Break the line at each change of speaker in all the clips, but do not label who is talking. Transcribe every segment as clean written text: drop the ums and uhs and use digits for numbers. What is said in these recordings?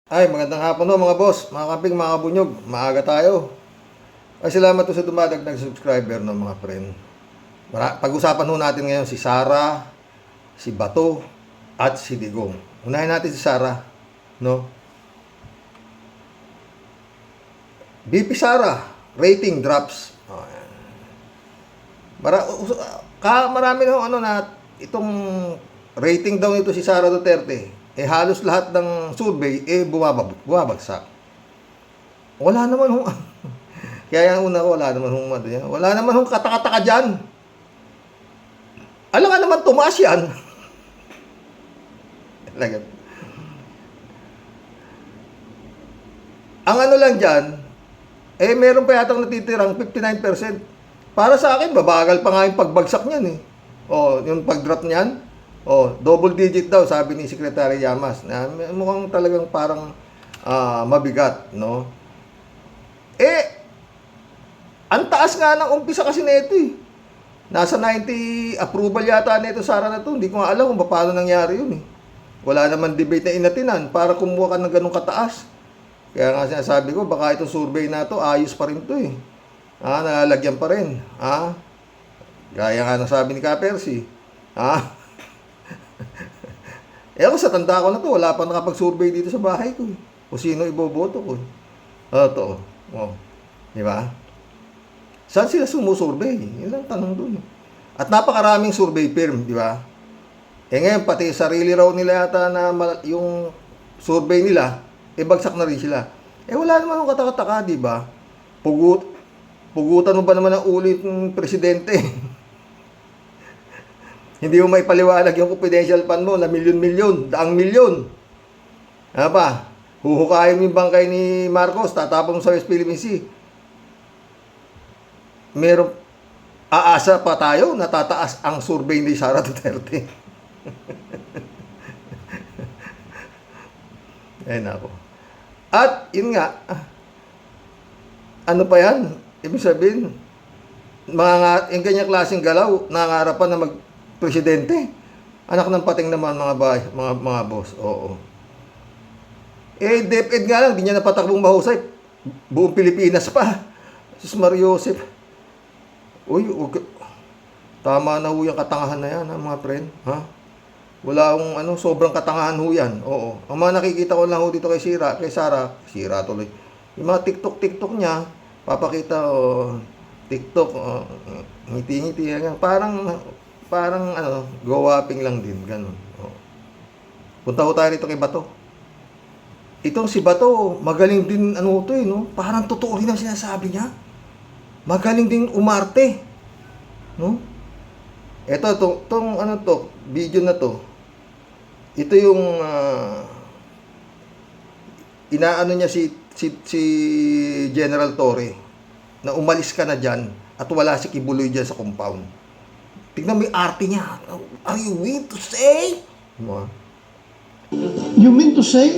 Ay, magandang hapon no mga boss, mga kamping, mga kabunyog. Maaga tayo. Ay, salamat po sa dumadagdag subscriber no mga friend. Pag-usapan ho natin ngayon si Sara, si Bato, at si Digong. Unahin natin si Sara, no? BP Sara, rating drops. Oh, ayan. Marami na ano na itong rating daw nito si Sara Duterte. Halos lahat ng survey bumabagsak. Wala naman hong kaya yung una ko, wala naman hong katakataka diyan. Alam nga naman tumaas yan. Talaga. Ang ano lang diyan, meron pa yatang natitirang 59%. Para sa akin, babagal pa nga yung pagbagsak niyan eh. Oh, yung pag-drop niyan, oh, double digit daw, sabi ni Secretary Llamas. Mukhang talagang parang mabigat, no? Ang taas nga ng umpisa kasi nito eh. Nasa 90 approval yata nito Sara na to. Hindi ko nga alam kung paano nangyari yun eh. Wala naman debate na inatinan para kumuha ka ng ganung kataas. Kaya nga sinasabi ko, baka itong survey na to, ayos pa rin to eh. Nalalagyan pa rin. Gaya nga ng sabi ni Ka-Percy. Ako sa tanda ko na to, wala pa nakapag-survey dito sa bahay ko. O sino iboboto ko. Ito. Oh. Di ba? Saan sila sumusurvey? Yun ang tanong dun. At napakaraming survey firm, di ba? Ngayon, pati sarili raw nila yata na yung survey nila, bagsak na rin sila. Wala naman yung katakataka, di ba? Pugutan mo ba naman ang ulit ng presidente? Hindi mo may paliwanag yung confidential fund mo na milyon-milyon, daang milyon. Ano pa? Huhukayin mo yung bangkay ni Marcos, tatapon mo sa West Philippine Sea. Meron, aasa pa tayo na tataas ang survey ni Sara Duterte. Nako. At, yun nga, ano pa yan? Ibig sabihin, yung ganyang klaseng galaw, nangangarapan na presidente. Anak ng pating naman mga boss. Oo. DepEd nga lang, di niya napatakbong mahusay. Buong Pilipinas pa. Sus Mario Joseph. Uy, tama na ho yung katangahan na yan, mga friend. Wala akong sobrang katangahan ho yan. Oo. Ang mga nakikita ko lang ho dito kay Sara tuloy. Yung mga TikTok niya, papakita, TikTok, ngiti-ngiti, parang go-wapping lang din, ganun. Punta ko tayo rito kay Bato. Itong si Bato, magaling din no? Parang totoo rin ang sinasabi niya. Magaling din umarte, no? Tong video na to. Ito yung inaano niya si General Torre na umalis ka na diyan at wala si Kibuloy diyan sa compound. Tignan mo yung arte niya. Are you willing to say?
You mean to say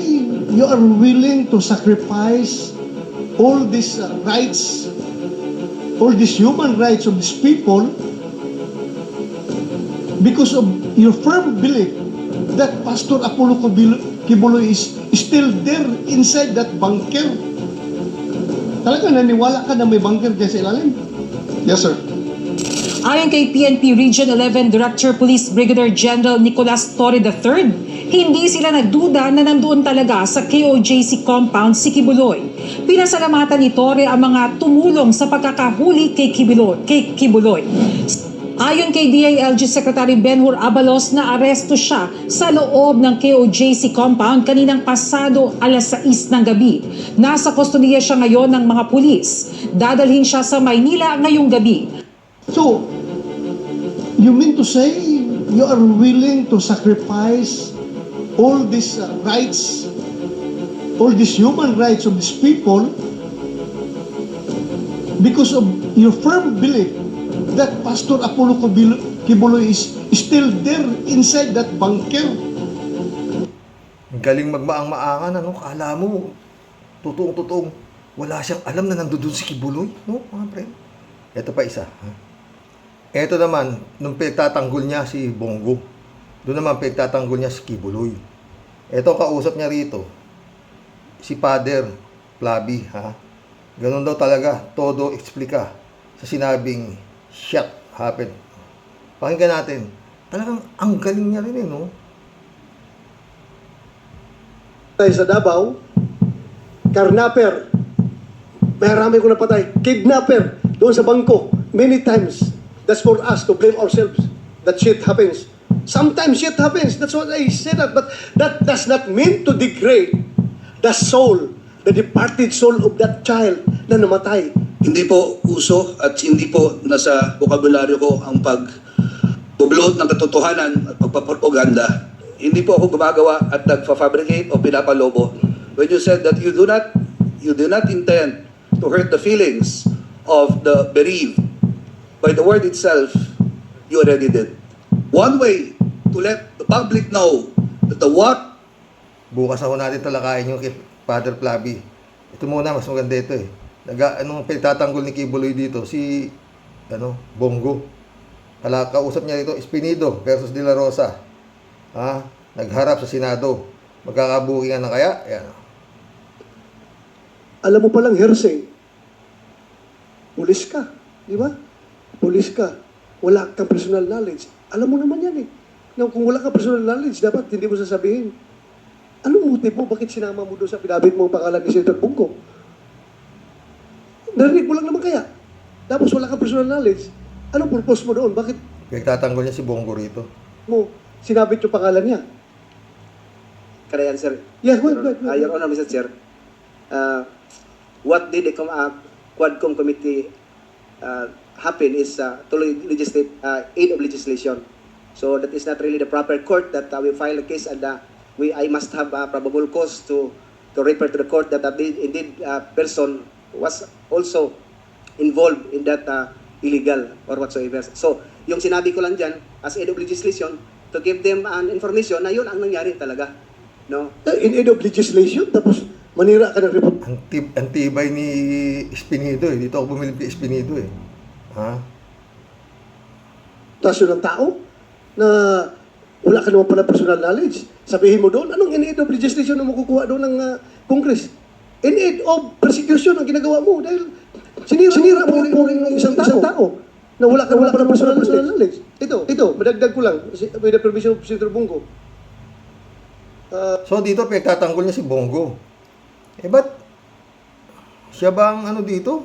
you are willing to sacrifice all these rights, all these human rights of these people because of your firm belief that Pastor Apollo Kibuloy is still there inside that bunker? Talaga naniwala ka na may bunker dyan sa ilalim? Yes, sir.
Ayon kay PNP Region 11 Director Police Brigadier General Nicolas Torre III, hindi sila nagduda na nandoon talaga sa KOJC compound si Kibuloy. Pinasalamatan ni Torre ang mga tumulong sa pagkakahuli kay Kibuloy. Ayon kay DILG Secretary Benhur Abalos na aresto siya sa loob ng KOJC compound kaninang pasado alas 6 ng gabi. Nasa kustodiya siya ngayon ng mga pulis. Dadalhin siya sa Maynila ngayong gabi.
So, you mean to say you are willing to sacrifice all these rights, all these human rights of these people because of your firm belief that Pastor Apollo Kibuloy is still there inside that bunker?
Galing magmaang-maangan, kala mo, totoong wala siyang alam na nandoon si Kibuloy, no, mga friend? Ito pa isa, Ito naman, nung pinagtatanggol niya si Bongo, doon naman pinagtatanggol niya si Kibuloy. Ito kausap niya rito. si Father Flavi, ha? Ganun daw talaga, todo explica sa sinabing shit happened. Pakinggan natin. Talagang ang galing niya rin no?
Tayo sa Davao, karnaper, marami ko napatay, kidnapper, doon sa bangko, many times. That's for us to blame ourselves. That shit happens. Sometimes shit happens. That's what I say that. But that does not mean to degrade the soul, the departed soul of that child na namatay.
Hindi po uso at hindi po nasa bokabularyo ko ang pagbubulot ng katotohanan at pagpapropaganda. Hindi po ako gumagawa at nagfa-fabricate o pinapalobo. When you said that you do not intend to hurt the feelings of the bereaved, by the word itself, you already did. One way to let the public know that the what.
Bukas ako natin talakayin yung kay Father Flavi. Ito muna, mas maganda ito eh. Anong pinagtatanggol ni Kibuloy dito? Si, Bongo. Kausap niya dito, Espinido versus De La Rosa. Ha? Nagharap sa Senado. Magkakabukingan na kaya? Ayan.
Alam mo palang hearsay. Pulis ka, di ba? Pulis ka. Wala kang personal knowledge. Alam mo naman yan eh. Now, kung wala kang personal knowledge, dapat hindi mo sasabihin. Anong motibo? Bakit sinama mo doon sa pinabit mo ang pangalan ni Senator Bongo? Narinig mo lang naman kaya. Tapos wala kang personal knowledge. Anong purpose mo doon? Bakit
Pinagtatanggol niya si Bongo rito.
mo sinabit yung pangalan niya?
Can I answer?
Yeah, go ahead.
Your Honor, Mr. Chair. What did the Quadcom committee happen is to legislate aid of legislation. So that is not really the proper court that we file a case, and I must have probable cause to refer to the court that indeed person was also involved in that illegal or whatsoever. So yung sinabi ko lang dyan as aid of legislation to give them an information na yun ang nangyari talaga. No?
In aid of legislation, tapos manira ka ng report.
Ang tibay ni Espinido eh. Dito ako bumilip kay Espinido eh. Ha?
Tasyo ng tao na wala ka naman pala personal knowledge. Sabihin mo doon, anong in aid of legislation na makukuha doon ng Congress? In aid of persecution ang ginagawa mo dahil sinira mo yung isang tao na wala ka pala personal knowledge. Ito, madagdag ko lang with the permission of Senator Bongo.
So dito pinagtatanggol niya si Bongo. Eh ba't siya bang dito?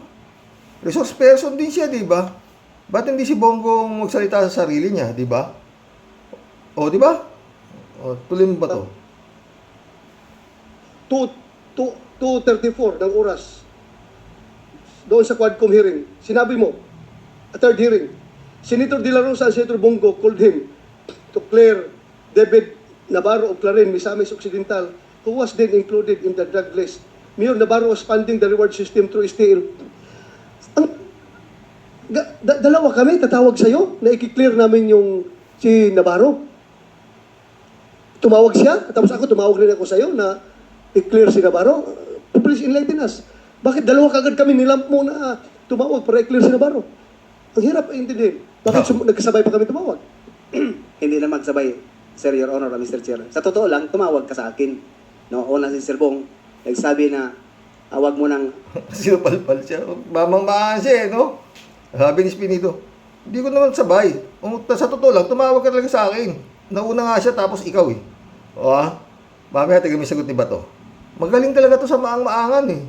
Resource person din siya, di ba? Ba't hindi si Bongo magsalita sa sarili niya, di ba? O, di ba? O, tuloy mo ba to?
2:34 ng oras doon sa Quadcom hearing, sinabi mo, a third hearing, Senator De La Rosa and Senator Bongo called him to clear David Navarro of Clarin, Misamis Occidental, who was then included in the drug list. Mayor Navarro was funding the reward system through STL. Dalawa kami tatawag sa'yo na i-clear namin yung si Navarro. Tumawag siya, tapos ako tumawag rin ako sa'yo na i-clear si Navarro. Please enlighten us. Bakit dalawa kagad kami nilamp mo na tumawag para i-clear si Navarro? Ang hirap intindihin. Bakit nagkasabay pa kami tumawag?
Hindi na magsabay, Sir, Your Honor, Mr. Chair. Sa totoo lang, tumawag ka sa akin. No, una si Sir Bong, nagsabi na, wag mo nang
Sinupalpal siya. Mamang-maan siya no? Sabi ni Espinido, hindi ko naman sabay. Sa totoo lang, tumawag ka talaga sa akin. Nauna nga siya, tapos ikaw eh. O ha? Mamaya, tignan mo yung sagot ni Bato. Magaling talaga to sa maang-maangan eh.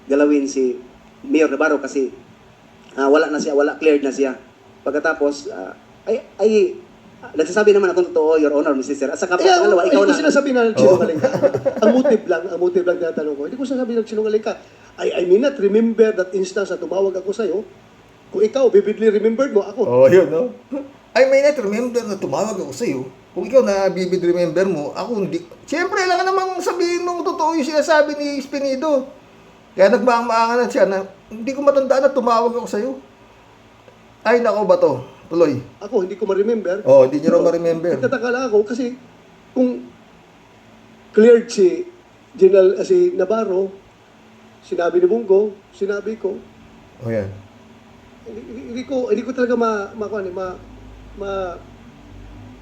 galawin si Mayor Navarro kasi cleared na siya. Pagkatapos, nagsasabi naman akong totoo, Your Honor, Mr. Sir. At saka pangalawa, ikaw
hindi
na.
ko sinasabi na nagsinungaling ka. ang motive lang tinatanong ko. Hindi ko sinasabi na nagsinungaling ka. I may not remember that instance na tumawag ako sa'yo. Kung ikaw, vividly remembered mo, ako.
Oh, yun, no? I may not remember na tumawag ako sa'yo. Kung ikaw na vivid remember mo, ako hindi. Siyempre, lang namang sabihin mong totoo yung sinasabi ni Espinido. Kaya nagmaang-maangan na siya na hindi ko matandaan na tumawag ako sa'yo. Ay, nako ba to? Tuloy.
Ako, hindi ko ma-remember.
Oh, hindi nyo rin ma-remember.
Nagtataka lang ako kasi kung cleared si si Navarro, sinabi ni Bongo, sinabi ko,
Oh, yan.
hindi ko talaga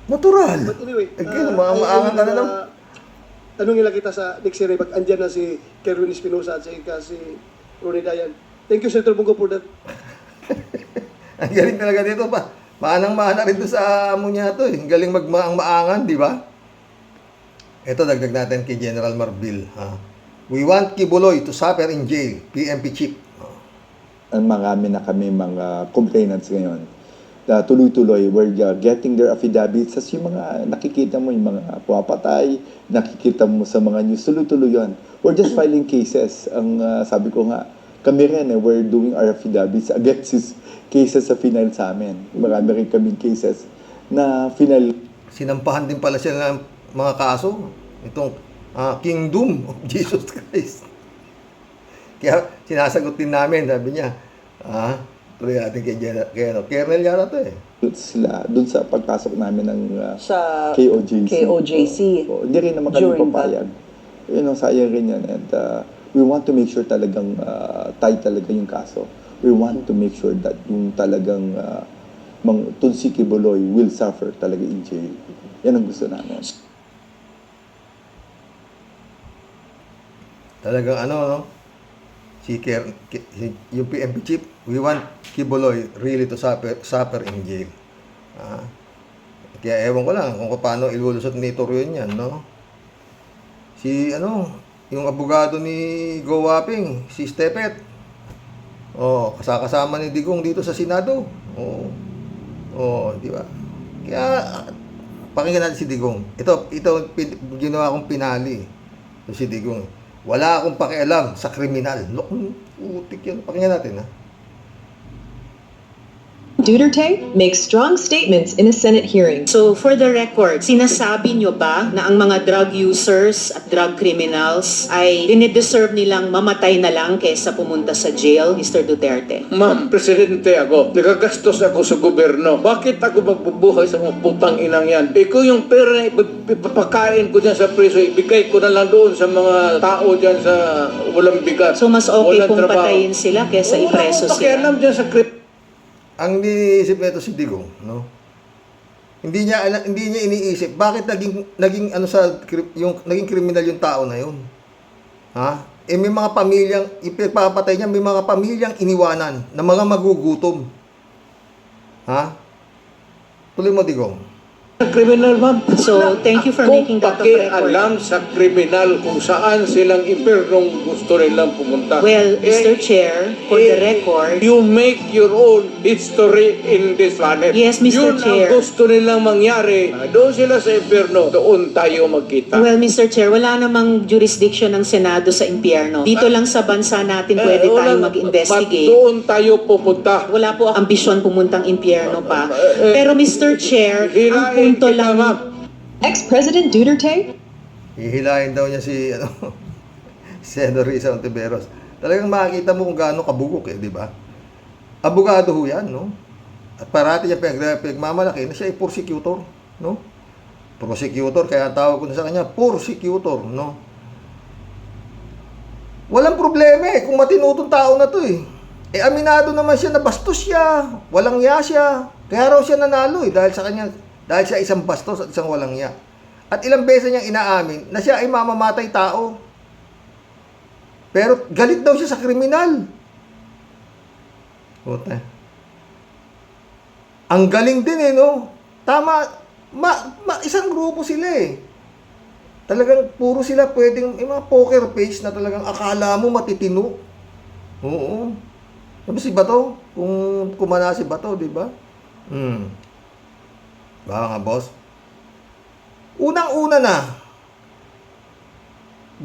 Natural.
but anyway,
Again, maang-maangan ka na lang.
tanong nila kita sa next year, pag andyan na si Kerwin Espinosa at si Ronnie Dayan. Thank you, Senator Bungo, for that.
Ang galing talaga dito pa. Maanang-maana rin to sa amo niya to eh. Ang galing magmaang-maangan, di ba? Ito, dagdag natin kay General Marbil. Ha? We want Kibuloy to suffer in jail. PNP chief.
Ang marami na kami mga complainants ngayon na tuloy-tuloy, we're getting their affidavits. As yung mga nakikita mo, yung mga puwapatay, nakikita mo sa mga news, tuloy-tuloy yun. We're just filing cases. Ang sabi ko nga, kami rin, we're doing our affidavits against these cases sa final sa amin. Marami rin kaming cases na final.
Sinampahan din pala siya ng mga kaso. Itong Kingdom of Jesus Christ. Kaya sinasagot din namin, sabi niya, tuloy natin kay Colonel yata to eh.
Sila dun sa pagpasok namin ng
sa
KOJC.
KOJC.
Hindi rin naman kami
During
papayag. Sayang rin yan. And we want to make sure talagang tight talaga yung kaso. We want to make sure that yung talagang Tunsi Kibuloy will suffer talaga in jail. Yan ang gusto namin.
Talagang no? Yung PNP chief, we want Kibuloy really to suffer in jail. Kaya ewan ko lang kung paano ilulusot ni Torion yan, no? Yung abogado ni Go Waping, si Stepet. Kasama ni Digong dito sa Senado. Di ba? Kaya pakinggan natin si Digong. Ito ginawa kong pinali. Ito si Digong. Wala akong pakialam sa kriminal. Putik yan. Pakinggan natin, ha?
Duterte makes strong statements in a Senate hearing.
So for the record, sinasabi nyo ba na ang mga drug users at drug criminals ay dinideserve nilang mamatay na lang kaysa pumunta sa jail, Mr. Duterte?
Ma'am, presidente ako. Nagagastos ako sa gobyerno. Bakit ako magbubuhay sa mga putang inang yan? Kung yung pera na ipapakain ko dyan sa preso, ibigay ko na lang doon sa mga tao dyan sa walang bigat.
So mas okay
walang
kung
trabaho.
Patayin sila kaysa ipreso sila?
Pakialam dyan sa
Ang iniisip nito si Digong, no? Hindi niya iniisip bakit naging naging kriminal yung tao na yun. Ha? May mga pamilyang ipagpapatay niya, may mga pamilyang iniwanan na mga magugutom. Ha? Tuloy mo, Digong.
kriminal, ma'am.
So, thank you for making that of record.
alam sa kriminal kung saan silang impernong gusto nilang pumunta.
Well, Mr. Chair, for the record,
You make your own history in this planet.
Yes, Mr.
Yun
Chair.
ang gusto nilang mangyari. Doon sila sa impyerno, doon tayo magkita.
well, Mr. Chair, wala namang jurisdiction ng Senado sa impyerno. Dito lang sa bansa natin pwede tayong mag-investigate.
Doon tayo pupunta.
Wala po ambisyon pumuntang impyerno pa. Pero Mr. Chair, ang punto lang...
Ex-President Duterte
Hihilahin daw niya si Senador Risa Ontiveros. Talagang makikita mo kung gaano kabugok di ba? Abogado ho yan, no? At parati niya pinagmamalaki na siya ay prosecutor, no? Prosecutor, kaya ang tawag ko na sa kanya, prosecutor, no? Walang problema kung matinutong tao na to aminado naman siya na bastos siya, walang ya siya. Kaya raw siya nanalo dahil sa isang bastos at isang walang ya. At ilang beses niyang inaamin na siya ay mamamatay tao. Pero galit daw siya sa kriminal. Puta. Ang galing din no? Tama, isang grupo sila Talagang puro sila pwedeng, mga poker face na talagang akala mo matitino. Oo. Sabi si Bato, kung kumana si Bato, di ba? Baka nga, boss. Unang-una na,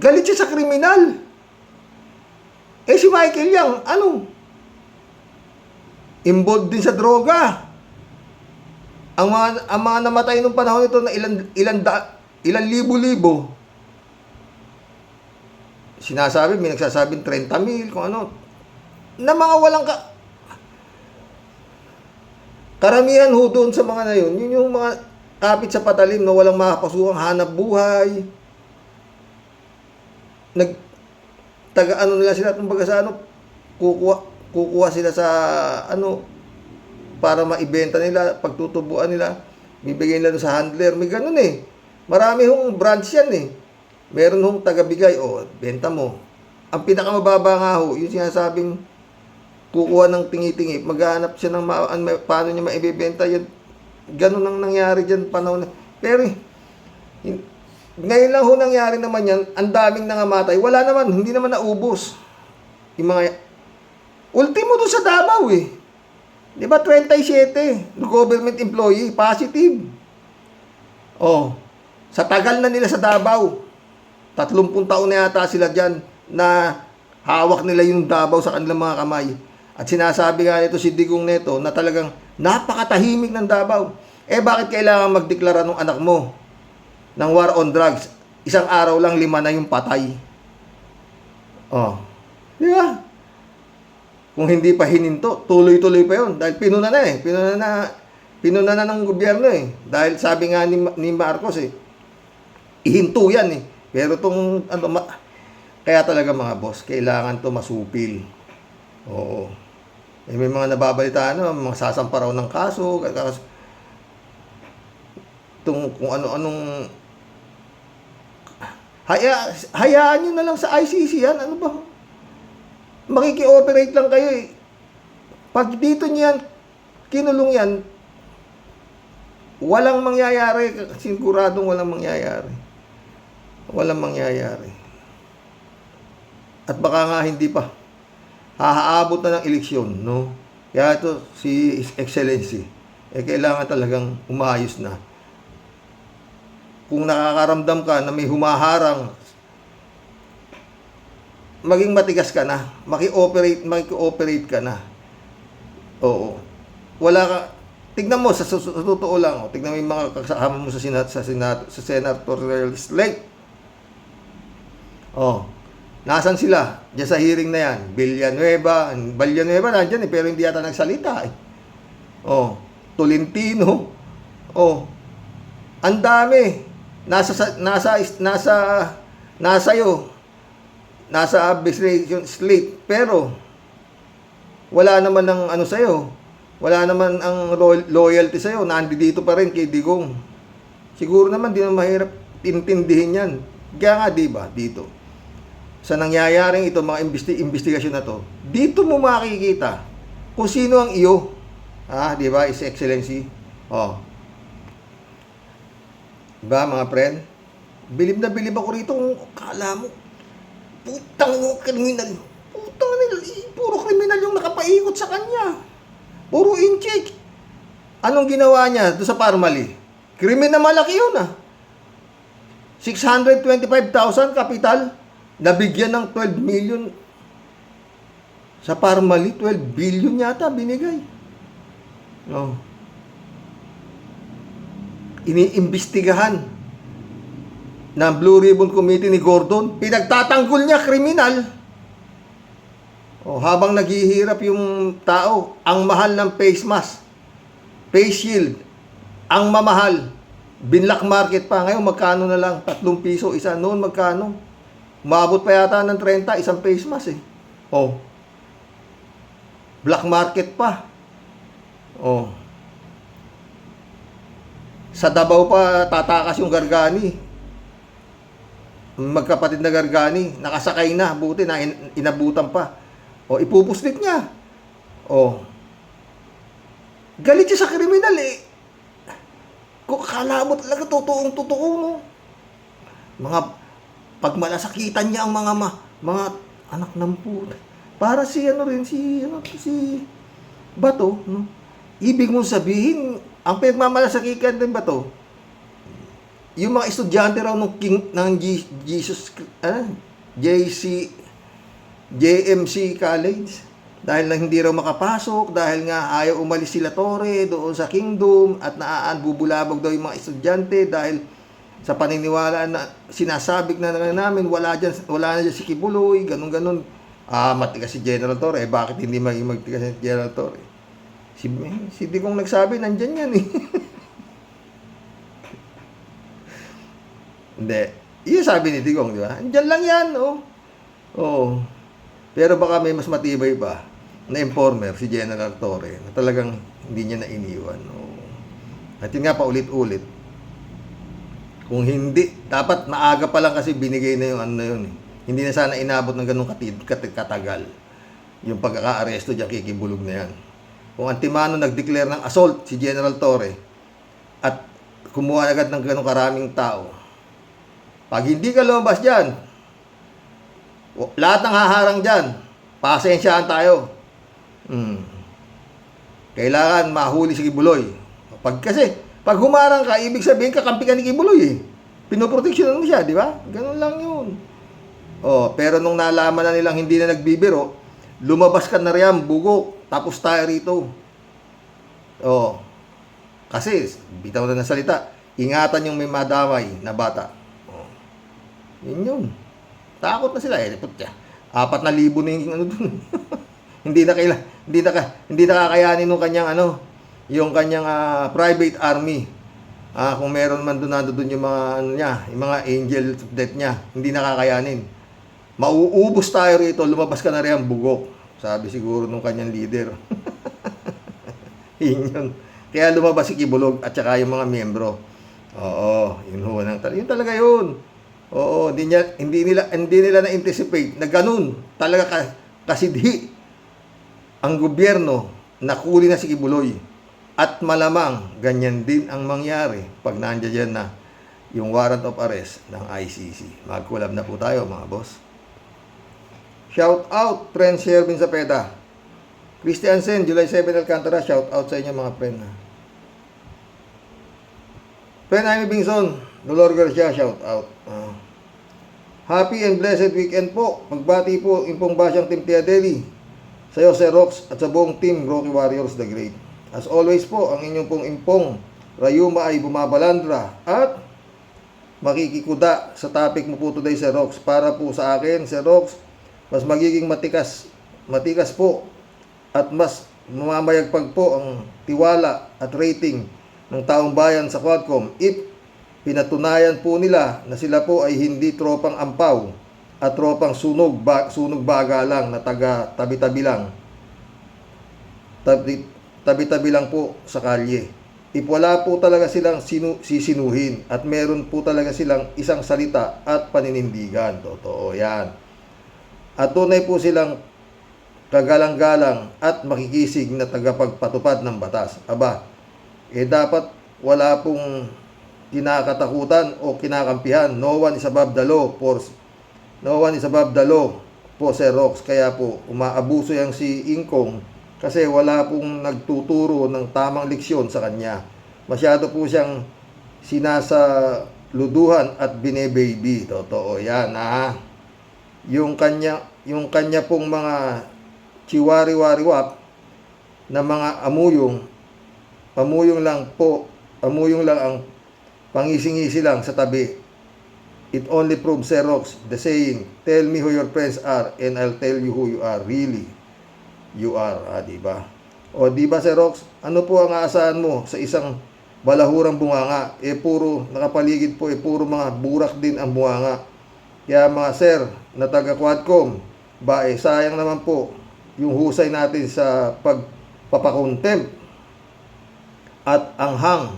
galit siya sa kriminal. Si Michael Yang, involved din sa droga. Ang mga namatay nung panahon ito na ilan libo-libo. Sinasabi, may nagsasabing 30,000, kung ano. Na mga walang karamihan ho doon sa mga na yun yung mga kapit sa patalim na walang makapasukang hanap buhay. Nila sila kumbaga sa kukuha sila sa para maibenta nila, pagtutubuan nila, bibigyan nila sa handler, may ganun Marami hong branch yan Meron hong tagabigay, benta mo. Ang pinakamababa nga ho, yung sinasabing kukuha ng tingi-tingi, maghahanap siya ng paano niya maibibenta yun. Ganun ang nangyari dyan panahon. Pero, ngayon lang ho nangyari naman yan, ang daming nangamatay. Wala naman, hindi naman naubos. Yung mga, ultimo doon sa Davao eh. Di ba 27, government employee, positive. Sa tagal na nila sa Davao, 30 taon na yata sila dyan na hawak nila yung Davao sa kanilang mga kamay. At sinasabi nga nito si Digong Neto na talagang napakatahimik ng Davao. Bakit kailangan magdeklara ng anak mo ng war on drugs? Isang araw lang 5 na yung patay. Di ba? Kung hindi pa hininto, tuloy-tuloy pa yun. Dahil pinuna na eh. Pinuna na ng gobyerno eh. Dahil sabi nga ni Marcos ihinto yan eh. Pero kaya talaga mga boss, kailangan to masupil. Oo. May mga nababalitaan, mga sasampa raw ng kaso, kung ano-anong hayaan nyo na lang sa ICC yan. Ano ba? Makiki-operate lang kayo eh. Pag dito niyan, kinulong yan, walang mangyayari. Siguradong walang mangyayari. Walang mangyayari. At baka nga hindi pa haabot na ng eleksyon, no? Kaya ito, si Excellency, kailangan talagang umayos na. Kung nakakaramdam ka na may humaharang, maging matigas ka na, maki-ooperate ka na. Oo. Wala ka, tignan mo, sa totoo lang, tignan mo yung mga kasama mo sa senatorial slate. Nasaan sila? Diyan sa hearing na yan. Villanueva, nandyan pero hindi yata nagsalita eh. Tolentino. Ang dami. Nasa arbitration slate, pero wala naman ang sa'yo. Wala naman ang loyalty sa'yo. Nandito pa rin kay Digong. Siguro naman, di naman mahirap intindihin yan. Kaya nga, diba, dito. Sa nangyayaring ito, mga investigasyon na to, dito mo makikita kung sino ang iyo. Diba, His Excellency? Diba, mga friend? Bilib na bilib ako rito kung kala mo, putang kriminal. Puro kriminal yung nakapaikot sa kanya. Puro in-check. Anong ginawa niya doon sa Parmali? Krimen na malaki yun 625,000 kapital. Nabigyan ng 12 million. Sa Parmali, 12 billion yata binigay. Iniimbestigahan ng Blue Ribbon Committee ni Gordon. Pinagtatanggol niya, kriminal. Habang naghihirap yung tao, ang mahal ng face mask, face shield, ang mamahal, binlock market pa. Ngayon, magkano na lang? 3 piso, isa. Noon, magkano? Umabot pa yata ng 30, isang face mask eh. Black market pa. Sa Davao pa tatakas yung Gargani. Magkapatid na Gargani, nakasakay na, buti na inabutan pa. Ipupuslit niya. Galit siya sa kriminal eh. Kung akala mo talaga totoong-totoo mo. Pag malasakitan niya ang mga anak ng puta. Para si Bato, no? Ibig mong sabihin, ang pinagmamalasakitan din Bato, yung mga estudyante raw ng JMC College, dahil na hindi raw makapasok, dahil nga ayaw umalis sila Torre doon sa Kingdom, at bubulabog daw yung mga estudyante dahil sa paniniwala na sinasabik na namin, wala na dyan si Kibuloy, ganun. Matigas si General Torre. Bakit hindi magtigas si General Torre? Si Digong nagsabi, nandyan yan eh. Hindi. Iyon sabi ni Digong, di ba? Nandyan lang yan, Pero baka may mas matibay pa na informer, si General Torre, na talagang hindi niya na iniwan. At yun nga, paulit-ulit. Kung hindi, dapat maaga pa lang kasi binigay na yung ano na yun. Hindi na sana inabot ng ganung katagal. Yung pagkaka-aresto diyan, kikibulog na yan. Kung antimano nag-declare ng assault si General Torre at kumuha agad ng ganung karaming tao, pag hindi ka lumabas dyan, lahat ng haharang dyan, pasensyahan tayo. Kailangan mahuli si Kibuloy. Pag humarang ka, ibig sabihin kakampi ka ni Kibuloy eh. Pinoproteksyonan mo siya, di ba? Ganun lang yun. Pero nung nalaman na nilang hindi na nagbibiro, lumabas ka na riyan, bugok, tapos tayo rito. Kasi, bitaw na ng salita, ingatan yung may madamay na bata. Yun. Takot na sila eh. 4,000 na yung ano dun. hindi na kakayanin nung kanyang yung kanyang private army. Kung meron man doon yung mga yung mga angel of death niya, hindi na kakayanin. Mauubos tayo rito, lumabas ka na riyan, bugok. Sabi siguro nung kanyang leader. Yun. Kaya lumabas si Kibulog at saka yung mga miyembro. Yun talaga yun. Hindi nila na-anticipate na ganun. Talaga kasidhi ang gobyerno nakuli na si Kibuloy. At malamang ganyan din ang mangyari pag nandiyan na yung warrant of arrest ng ICC. Mag-collab na po tayo mga boss. Shout out, friend Shervin Zapeda. Christian Sen, July 7 Alcantara, shout out sa inyo mga friend. Friend Jaime Bingson, Dolor Garcia, shout out. Happy and blessed weekend po. Magbati po Impong Basyang Team Tia Deli, sa iyo Sir Rox at sa buong team Rocky Warriors the Great. As always po, ang inyong pong Impong Rayuma ay bumabalandra at makikikuda sa topic mo po today Sir Rox. Para po sa akin Sir Rox, mas magiging matikas po at mas mamamayagpag po ang tiwala at rating ng taong bayan sa Quadcom if pinatunayan po nila na sila po ay hindi tropang ampaw at tropang sunog baga lang na taga tabi-tabi lang. Tabi-tabi lang po sa kalye. If wala po talaga silang sisinuhin at meron po talaga silang isang salita at paninindigan. Totoo yan. At tunay po silang kagalang-galang at makikisig na tagapagpatupad ng batas. Dapat wala pong kinakatakutan o kinakampihan. No one is above the law po Sir Rox. Kaya po umaabuso yang si Ingkong kasi wala pong nagtuturo ng tamang leksyon sa kanya. Masyado po siyang sinasaluduhan at bine-baby. Totoo yan yung kanya pong mga chiwari-wariwap na mga pamuyong lang ang pangising-isi lang sa tabi. It only proves Sir Rox the saying, tell me who your friends are and I'll tell you who you are really. You are, diba? Diba Sir Rox, ano po ang aasahan mo sa isang balahurang bunganga? Puro nakapaligid po, puro mga burak din ang bunganga. Kaya mga sir na taga Quadcom, sayang naman po yung husay natin sa pagpapakontempt at anghang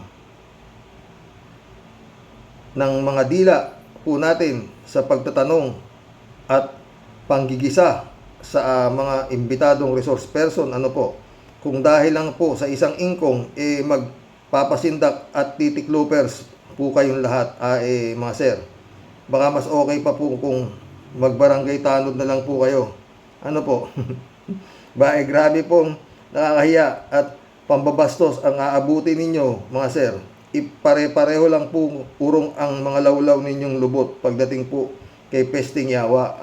ng mga dila po natin sa pagtatanong at panggigisa sa mga imbitadong resource person. Kung dahil lang po sa isang ingkong magpapasindak at titikloopers po kayong lahat, mga sir, baka mas okay pa po kung magbarangay tanod na lang po kayo. Grabe pong nakakahiya at pambabastos ang aabuti ninyo mga sir. Ipare-pareho lang po urong ang mga lawlaw ninyong lubot pagdating po kay Pesting Yawa.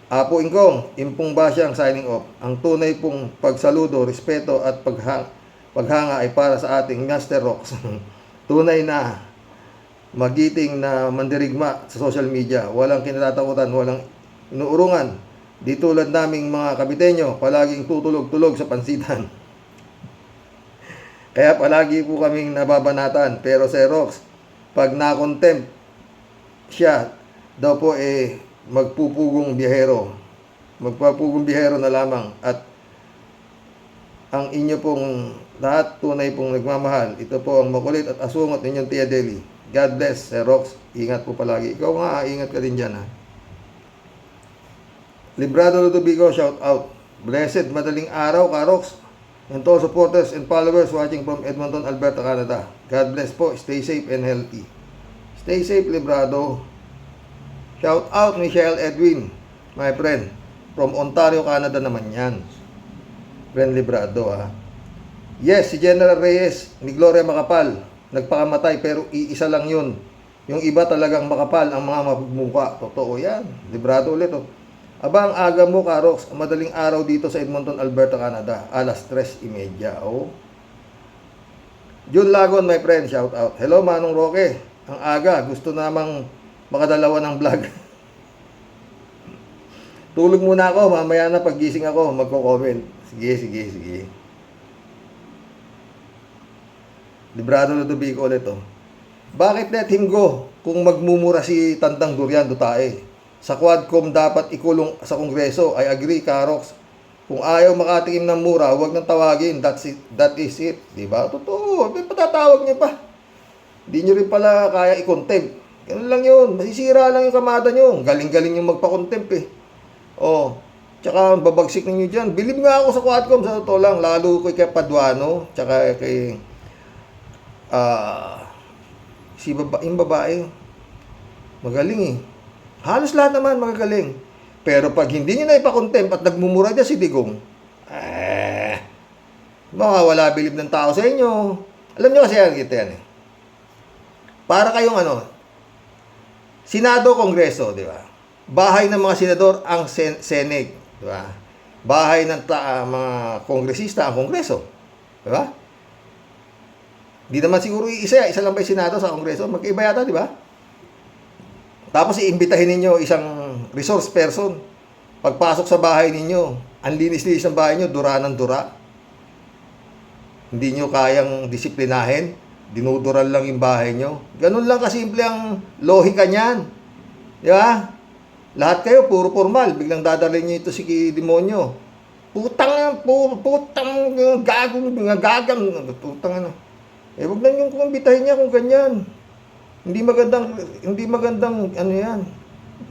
Apo Ingkong, Impong Basyang signing off. Ang tunay pong pagsaludo, respeto at paghanga ay para sa ating Master Rox. Tunay na magiting na mandirigma sa social media. Walang kinatatakutan, walang inuurungan. Di tulad naming mga Kabitenyo, palaging tutulog-tulog sa pansitan. Kaya palagi po kaming nababanatan. Pero Sir Rox, pag na-contempt siya, daw po magpupugong biyahero. Magpupugong biyahero na lamang. At ang inyo pong lahat tunay pong nagmamahal. Ito po ang makulit at asungot ninyong Tia Deli. God bless, Sir Rox. Ingat po palagi. Ikaw nga, ingat ka din dyan, ha. Librado Ludovico, shout out. Blessed, madaling araw, Karox. And to all supporters and followers watching from Edmonton, Alberta, Canada. God bless po. Stay safe and healthy. Stay safe, Librado. Shout out, Michelle Edwin, my friend. From Ontario, Canada naman yan. Friend Librado, ha. Yes, si General Reyes, ni Gloria Macapal, nagpakamatay pero iisa lang yun. Yung iba talagang makapal ang mga mabumuka. Totoo yan. Librado ulit, oh. Aba, ang aga mo, Karox, madaling araw dito sa Edmonton, Alberta, Canada. Alas 3:30, oh. Jun Lagon, my friend, shout out. Hello, Manong Roque. Ang aga, gusto namang makadalawa ng vlog. Tulog muna ako, mamaya na paggising ako, magko-comment. Sige. Librado Ludovico ulit, oh. Bakit let him go kung magmumura si Tandang Durian Dutae? Sa Quadcom dapat ikulong sa Kongreso. I agree, Karox. Kung ayaw makatikim ng mura, huwag nang tawagin. That is it. Diba? Totoo. Patatawag niya pa. Hindi nyo rin pala kaya i-contempt. Ganun lang yun. Masisira lang yung kamada nyo. Galing-galing yung magpa-contempt eh. Oh. Tsaka babagsik ninyo dyan. Bilib nga ako sa Quadcom. Sa totoo lang. Lalo kay Paduano. Tsaka kay yung babae. Magaling eh. Halos lahat naman magagaling. Pero pag hindi nyo na ipakontempt at nagmumura dyan si Digong, makawala bilib ng tao sa inyo. Alam nyo kasi yan eh. Para kayong Senado, Kongreso, di ba? Bahay ng mga senador ang Senate, di ba? Bahay ng mga kongresista ang Kongreso, di ba? Di naman siguro isa lang ba yung Senado sa Kongreso? Magkaiba yata, di ba? Tapos iimbitahin ninyo isang resource person. Pagpasok sa bahay ninyo, ang linis-linis ng bahay nyo, dura ng dura. Hindi nyo kayang disiplinahin. Dinuduran lang yung bahay nyo. Ganun lang kasimple ang lohika niyan. Di ba? Lahat kayo, puro formal. Biglang dadalhin nyo ito si demonyo. Putang, gagang. Huwag na nyo kumbitahin niya kung ganyan. Hindi magandang yan.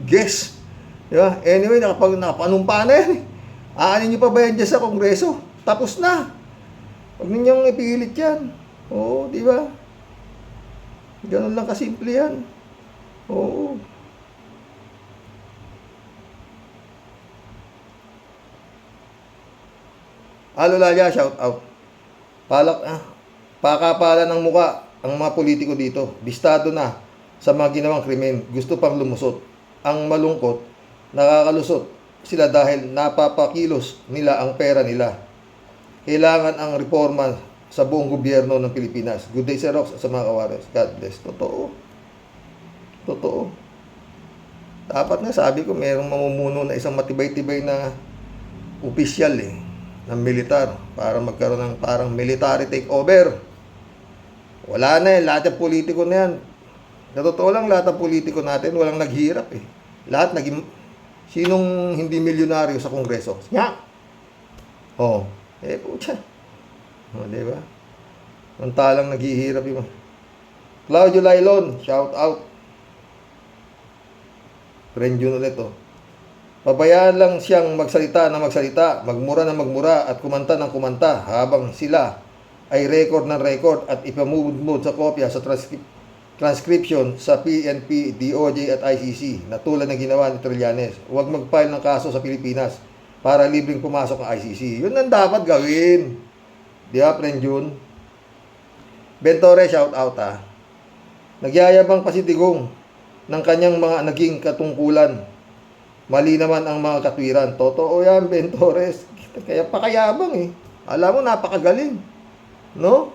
Guess. Diba? Anyway, nakapanumpa na yan. Aanin nyo pa ba yan dyan sa Kongreso? Tapos na. Huwag ninyong ipilit yan. Oo, di ba? Ganun lang kasimple yan. Oo. Alolaya, shout out. Pakapala ng muka ang mga politiko dito, bistado na sa mga ginawang krimen, gusto pang lumusot. Ang malungkot, nakakalusot sila dahil napapakilos nila ang pera nila. Kailangan ang reforma sa buong gobyerno ng Pilipinas. Good day, Sir Rox, sa mga kawares. God bless. Totoo. Dapat nga, sabi ko, mayroong mamumuno na isang matibay-tibay na opisyal ng militar para magkaroon ng parang military takeover. Wala na lahat ng politiko na yan. Sa totoo lang, lahat ng politiko natin, walang naghirap eh. Lahat naging, sinong hindi milyonaryo sa Kongreso? Nga! Pucha. Diba? Mantalang naghihirap yung Claudio Lailon, shout out. Friend yun ulit, Pabayaan lang siyang magsalita, magmura na magmura, at kumanta ng kumanta, habang sila ay record ng record at ipamumud sa kopya sa transcription sa PNP, DOJ at ICC na tulad ng ginawa ni Trillanes. Huwag mag-file ng kaso sa Pilipinas para libreng pumasok ang ICC. Yun ang dapat gawin. Di ba, friend Jun? Bentore, shout out Nagyayabang pa si Digong ng kanyang mga naging katungkulan. Mali naman ang mga katwiran. Totoo yan, Bentores. Kaya pakayabang eh. Alam mo, napakagaling. No?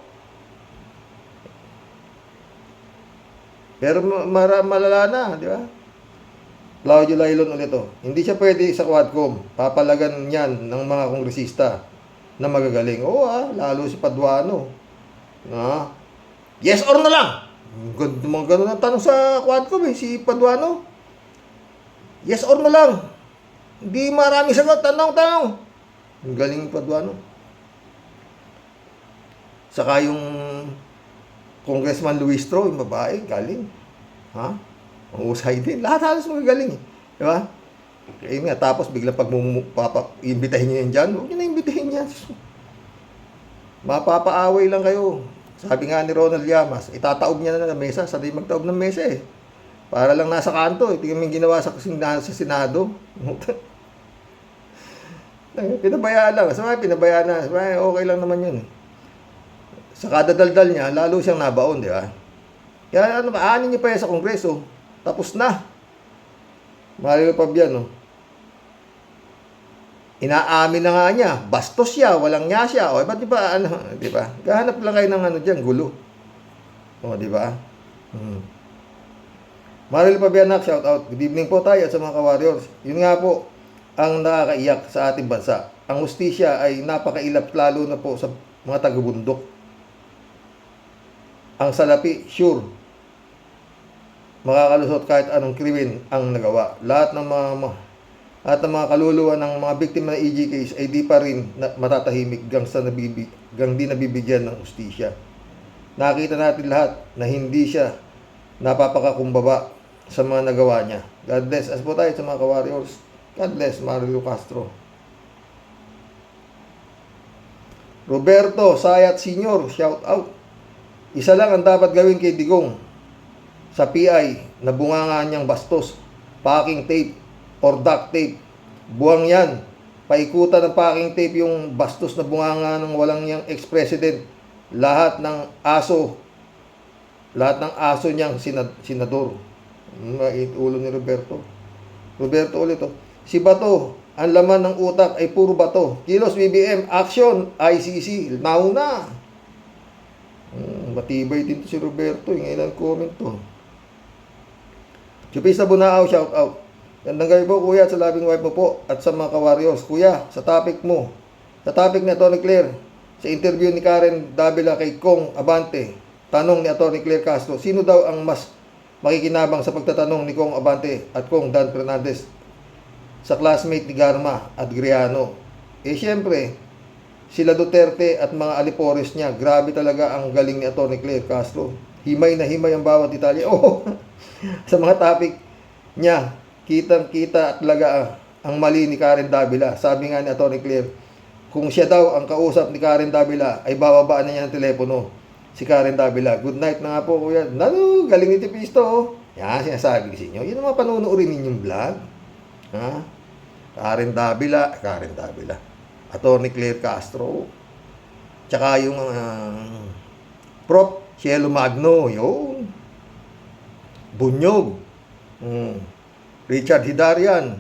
Pero malala na, di ba? Claudio Lailon ulit Hindi siya pwede sa Quadcom. Papalagan niyan ng mga kongresista na magagaling. Lalo si Paduano. Yes or no lang? Ganun ang tanong sa Quadcom si Paduano. Yes or no lang? Hindi marami sagot. Tanong. Ang galing Paduano. Saka yung Congressman Luis Tro, yung babae, galing. Ha? Mahusay din. Lahat halos magagaling. Di ba? Kaya nga, tapos biglang imbitahin niyo yan dyan, huwag niyo na imbitahin yan. Mapapaaway lang kayo. Sabi nga ni Ronald Llamas, itataob niya na ng mesa, sanay magtaob ng mesa eh. Para lang nasa kanto, tingnan mo yung ginawa sa Senado. Pinabayaan lang. Sabi, pinabayaan na. Sabi, okay lang naman yun. Sa kada daldal niya, lalo siyang nabaon, di ba? Kaya ano, aanin niyo pa yan sa Kongreso. Tapos na. Mario Fabiano. Inaamin na nga niya. Bastos siya, walang niya siya. O, ba't di ba, ano, di ba? Gahanap lang kayo ng ano dyan, gulo. O, di ba? Mario Fabiano, shout out. Good evening po tayo at sa mga ka-warriors. Yun nga po, ang nakakaiyak sa ating bansa. Ang hustisya ay napakailap lalo na po sa mga taga-bundok. Ang salapi, sure, makakalusot kahit anong krimen ang nagawa. Lahat ng mga kaluluwa ng mga biktima ng EG case ay di pa rin matatahimik gang di nabibigyan ng hustisya. Nakita natin lahat na hindi siya napapakakumbaba sa mga nagawa niya. God bless. As po tayo sa mga ka-warriors. God bless, Mario Castro. Roberto Sayat Sr., shout out. Isa lang ang dapat gawin kay Digong sa PI na bunganga niyang bastos, packing tape or duct tape. Buwang yan. Paikutan ng packing tape yung bastos na bunganga ng walang niyang ex-president. Lahat ng aso niyang senador. Mait ulo ni Roberto. Roberto ulit oh. Si Bato, ang laman ng utak ay puro bato. Kilos BBM, action, ICC, nauna. Matibay din to si Roberto. Yung ilang comment to. Chupisa Bunao, shout out. Gandang gabi po kuya sa loving wife mo po at sa mga ka-warriors. Kuya, sa topic mo, sa topic ni Atty. Claire, sa interview ni Karen Davila kay Kong Abante, tanong ni Atty. Claire Castro, sino daw ang mas makikinabang sa pagtatanong ni Kong Abante at Kong Dan Fernandez sa classmate ni Garma at Griano? Siyempre, sila Duterte at mga alipores niya. Grabe talaga ang galing ni Atty. Claire Castro. Himay na himay ang bawat detalye. Sa mga topic niya, kitang-kita talaga ang mali ni Karen Davila. Sabi nga ni Atty. Claire, kung siya daw ang kausap ni Karen Davila, ay bababaan na niya ng telepono. Si Karen Davila. Good night na nga po, kuya. Nalo, galing ni Tipisto. Yan, sinasabi ko sa inyo. Yun ang mga panunuorin ninyong vlog. Ha? Karen Davila. Atty. Claire Castro. Tsaka yung Prof. Cielo Magno. Yun. Bunyog. Richard Hidarian.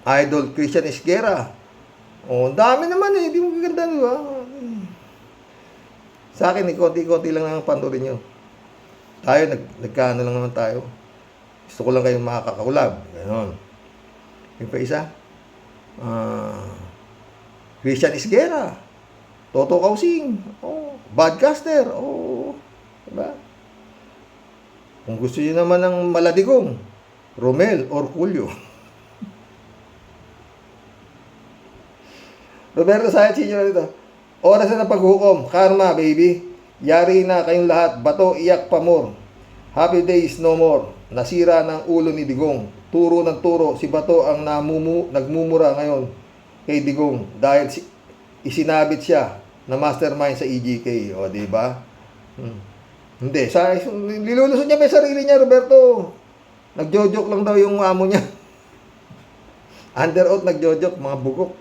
Idol Christian Esguera. Dami naman eh. Hindi mo gaganda, di ba? Sa akin, konti-konti lang ang panoorin nyo. Tayo, nagkano lang naman tayo. Gusto ko lang kayong makakakulab. Ganon. Yung pa isa. Christian Esguera. Toto Kausing. Badcaster. Diba? Kung gusto nyo naman ng maladigong, Romel or Julio. Roberto Sayat Sr. dito. Oras na ng paghukom. Karma, baby. Yari na kayong lahat. Bato, iyak pa more. Happy days no more. Nasira ng ulo ni Digong. Turo ng turo. Si Bato ang nagmumura ngayon kay Digong. Dahil isinabit siya na mastermind sa EGK. O, diba? Hindi. Lilulusot niya may sarili niya, Roberto. Nagjojoke lang daw yung amo niya. Under oath, nagjojoke. Mga bugok.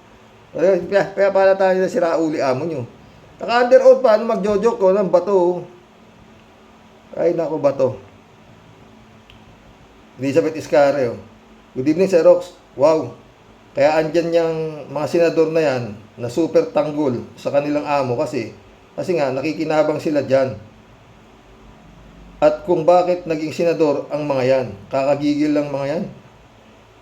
Kaya pala tayo na sira uli amo nyo. Naka-under oath, paano magjojoke ko ng Bato? Ay, nako, Bato. Elizabeth Iscare. Good evening, Sir Rox. Wow. Kaya andyan yung mga senador na yan na super tanggol sa kanilang amo kasi nga nakikinabang sila dyan. At kung bakit naging senador ang mga yan, kakagigil lang mga yan.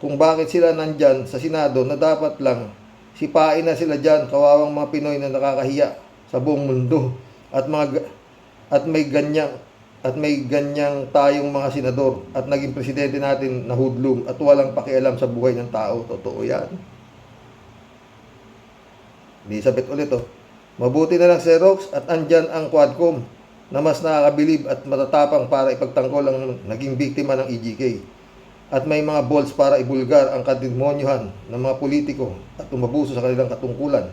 Kung bakit sila nandyan sa Senado na dapat lang sipain na sila dyan, kawawang mga Pinoy na nakakahiya sa buong mundo. At may ganyang tayong mga senador at naging presidente natin na hoodlum at walang pakialam sa buhay ng tao. Totoo yan. Elizabeth ulit Mabuti na lang Xerox at andyan ang Quadcom na mas nakakabilib at matatapang para ipagtanggol ang naging biktima ng EJK. At may mga balls para ibulgar ang kadimonyohan ng mga politiko at umabuso sa kanilang katungkulan.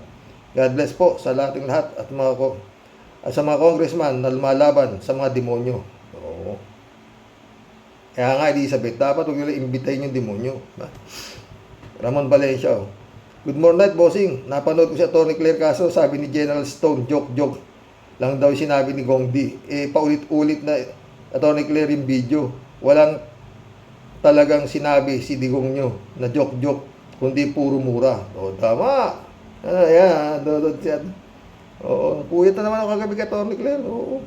God bless po sa lahat at sa mga congressman na lumalaban sa mga demonyo. Oo. Kaya nga Elizabeth, dapat huwag nila imbitahin yung demonyo. Ramon Valencia. Good morning, bossing. Napanood ko si Atty. Claire Caso, sabi ni General Stone, joke lang daw sinabi ni Gong D. Paulit-ulit na Atty. Claire yung video. Walang talagang sinabi si Digong nyo na joke, kundi puro mura. O, tama. Ayan, dodod siya. Oo, puyat na naman ako kagabi kay Atty. Claire. Oo.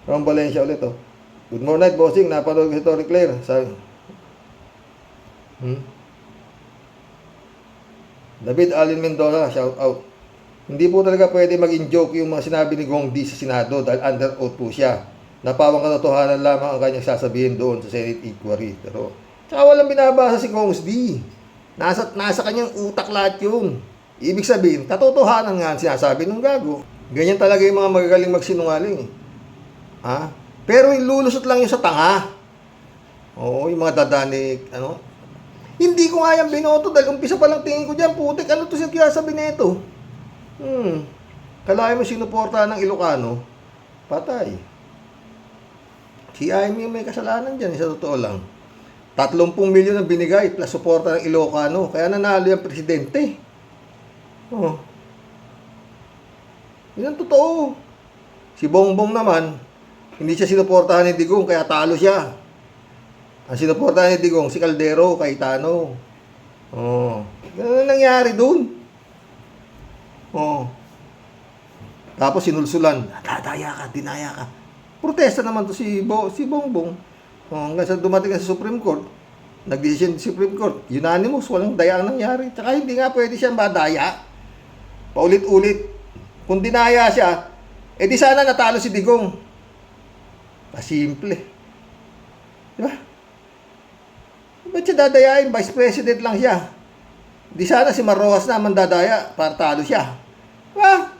Ramon Valencia ulit, oh. Good morning, bossing. Napanood ko si Atty. Claire. Sabi, David Allen Mendoza, shout out. Hindi po talaga pwede maging joke yung mga sinabi ni Gong D sa Senado dahil under oath po siya. Napawang katotohanan lamang ang kanyang sasabihin doon sa Senate inquiry. Pero, tsaka walang binabasa si Gong D. Nasa kanyang utak lahat yun. Ibig sabihin, katotohanan nga ang sinasabi ng gago. Ganyan talaga yung mga magagaling magsinungaling. Ha? Pero lulusot lang yun sa tanga. Oo, yung mga dadanik, Hindi ko nga yan binoto dahil umpisa pa lang tingin ko dyan, putik, ano to siya kaya sabi nito? Kalahin mo sinuportahan ng Ilocano, patay. Si Amy may kasalanan dyan, sa totoo lang. 30 milyon ang binigay plus suporta ng Ilocano, kaya nanalo yung presidente. Oh. Yan ang totoo. Si Bongbong naman, hindi siya sinuportahan ni Digong, kaya talo siya. Ang sinuportahan ni Digong, si Caldero, Cayetano. Oh. Ganun ang nangyari dun. Oh. Tapos sinulsulan. Dadaya ka, dinaya ka. Protesta naman to si Bongbong. Oh, hanggang sa dumating sa Supreme Court. Nagdesisyon sa Supreme Court. Unanimous, walang daya ang nangyari. Tsaka hindi nga pwede siya madaya. Paulit-ulit. Kung dinaya siya, di sana natalo si Digong. Simple. Diba? Ba't siya dadayain? Vice President lang siya. Di sana si Marrojas naman dadaya para talo siya. Diba?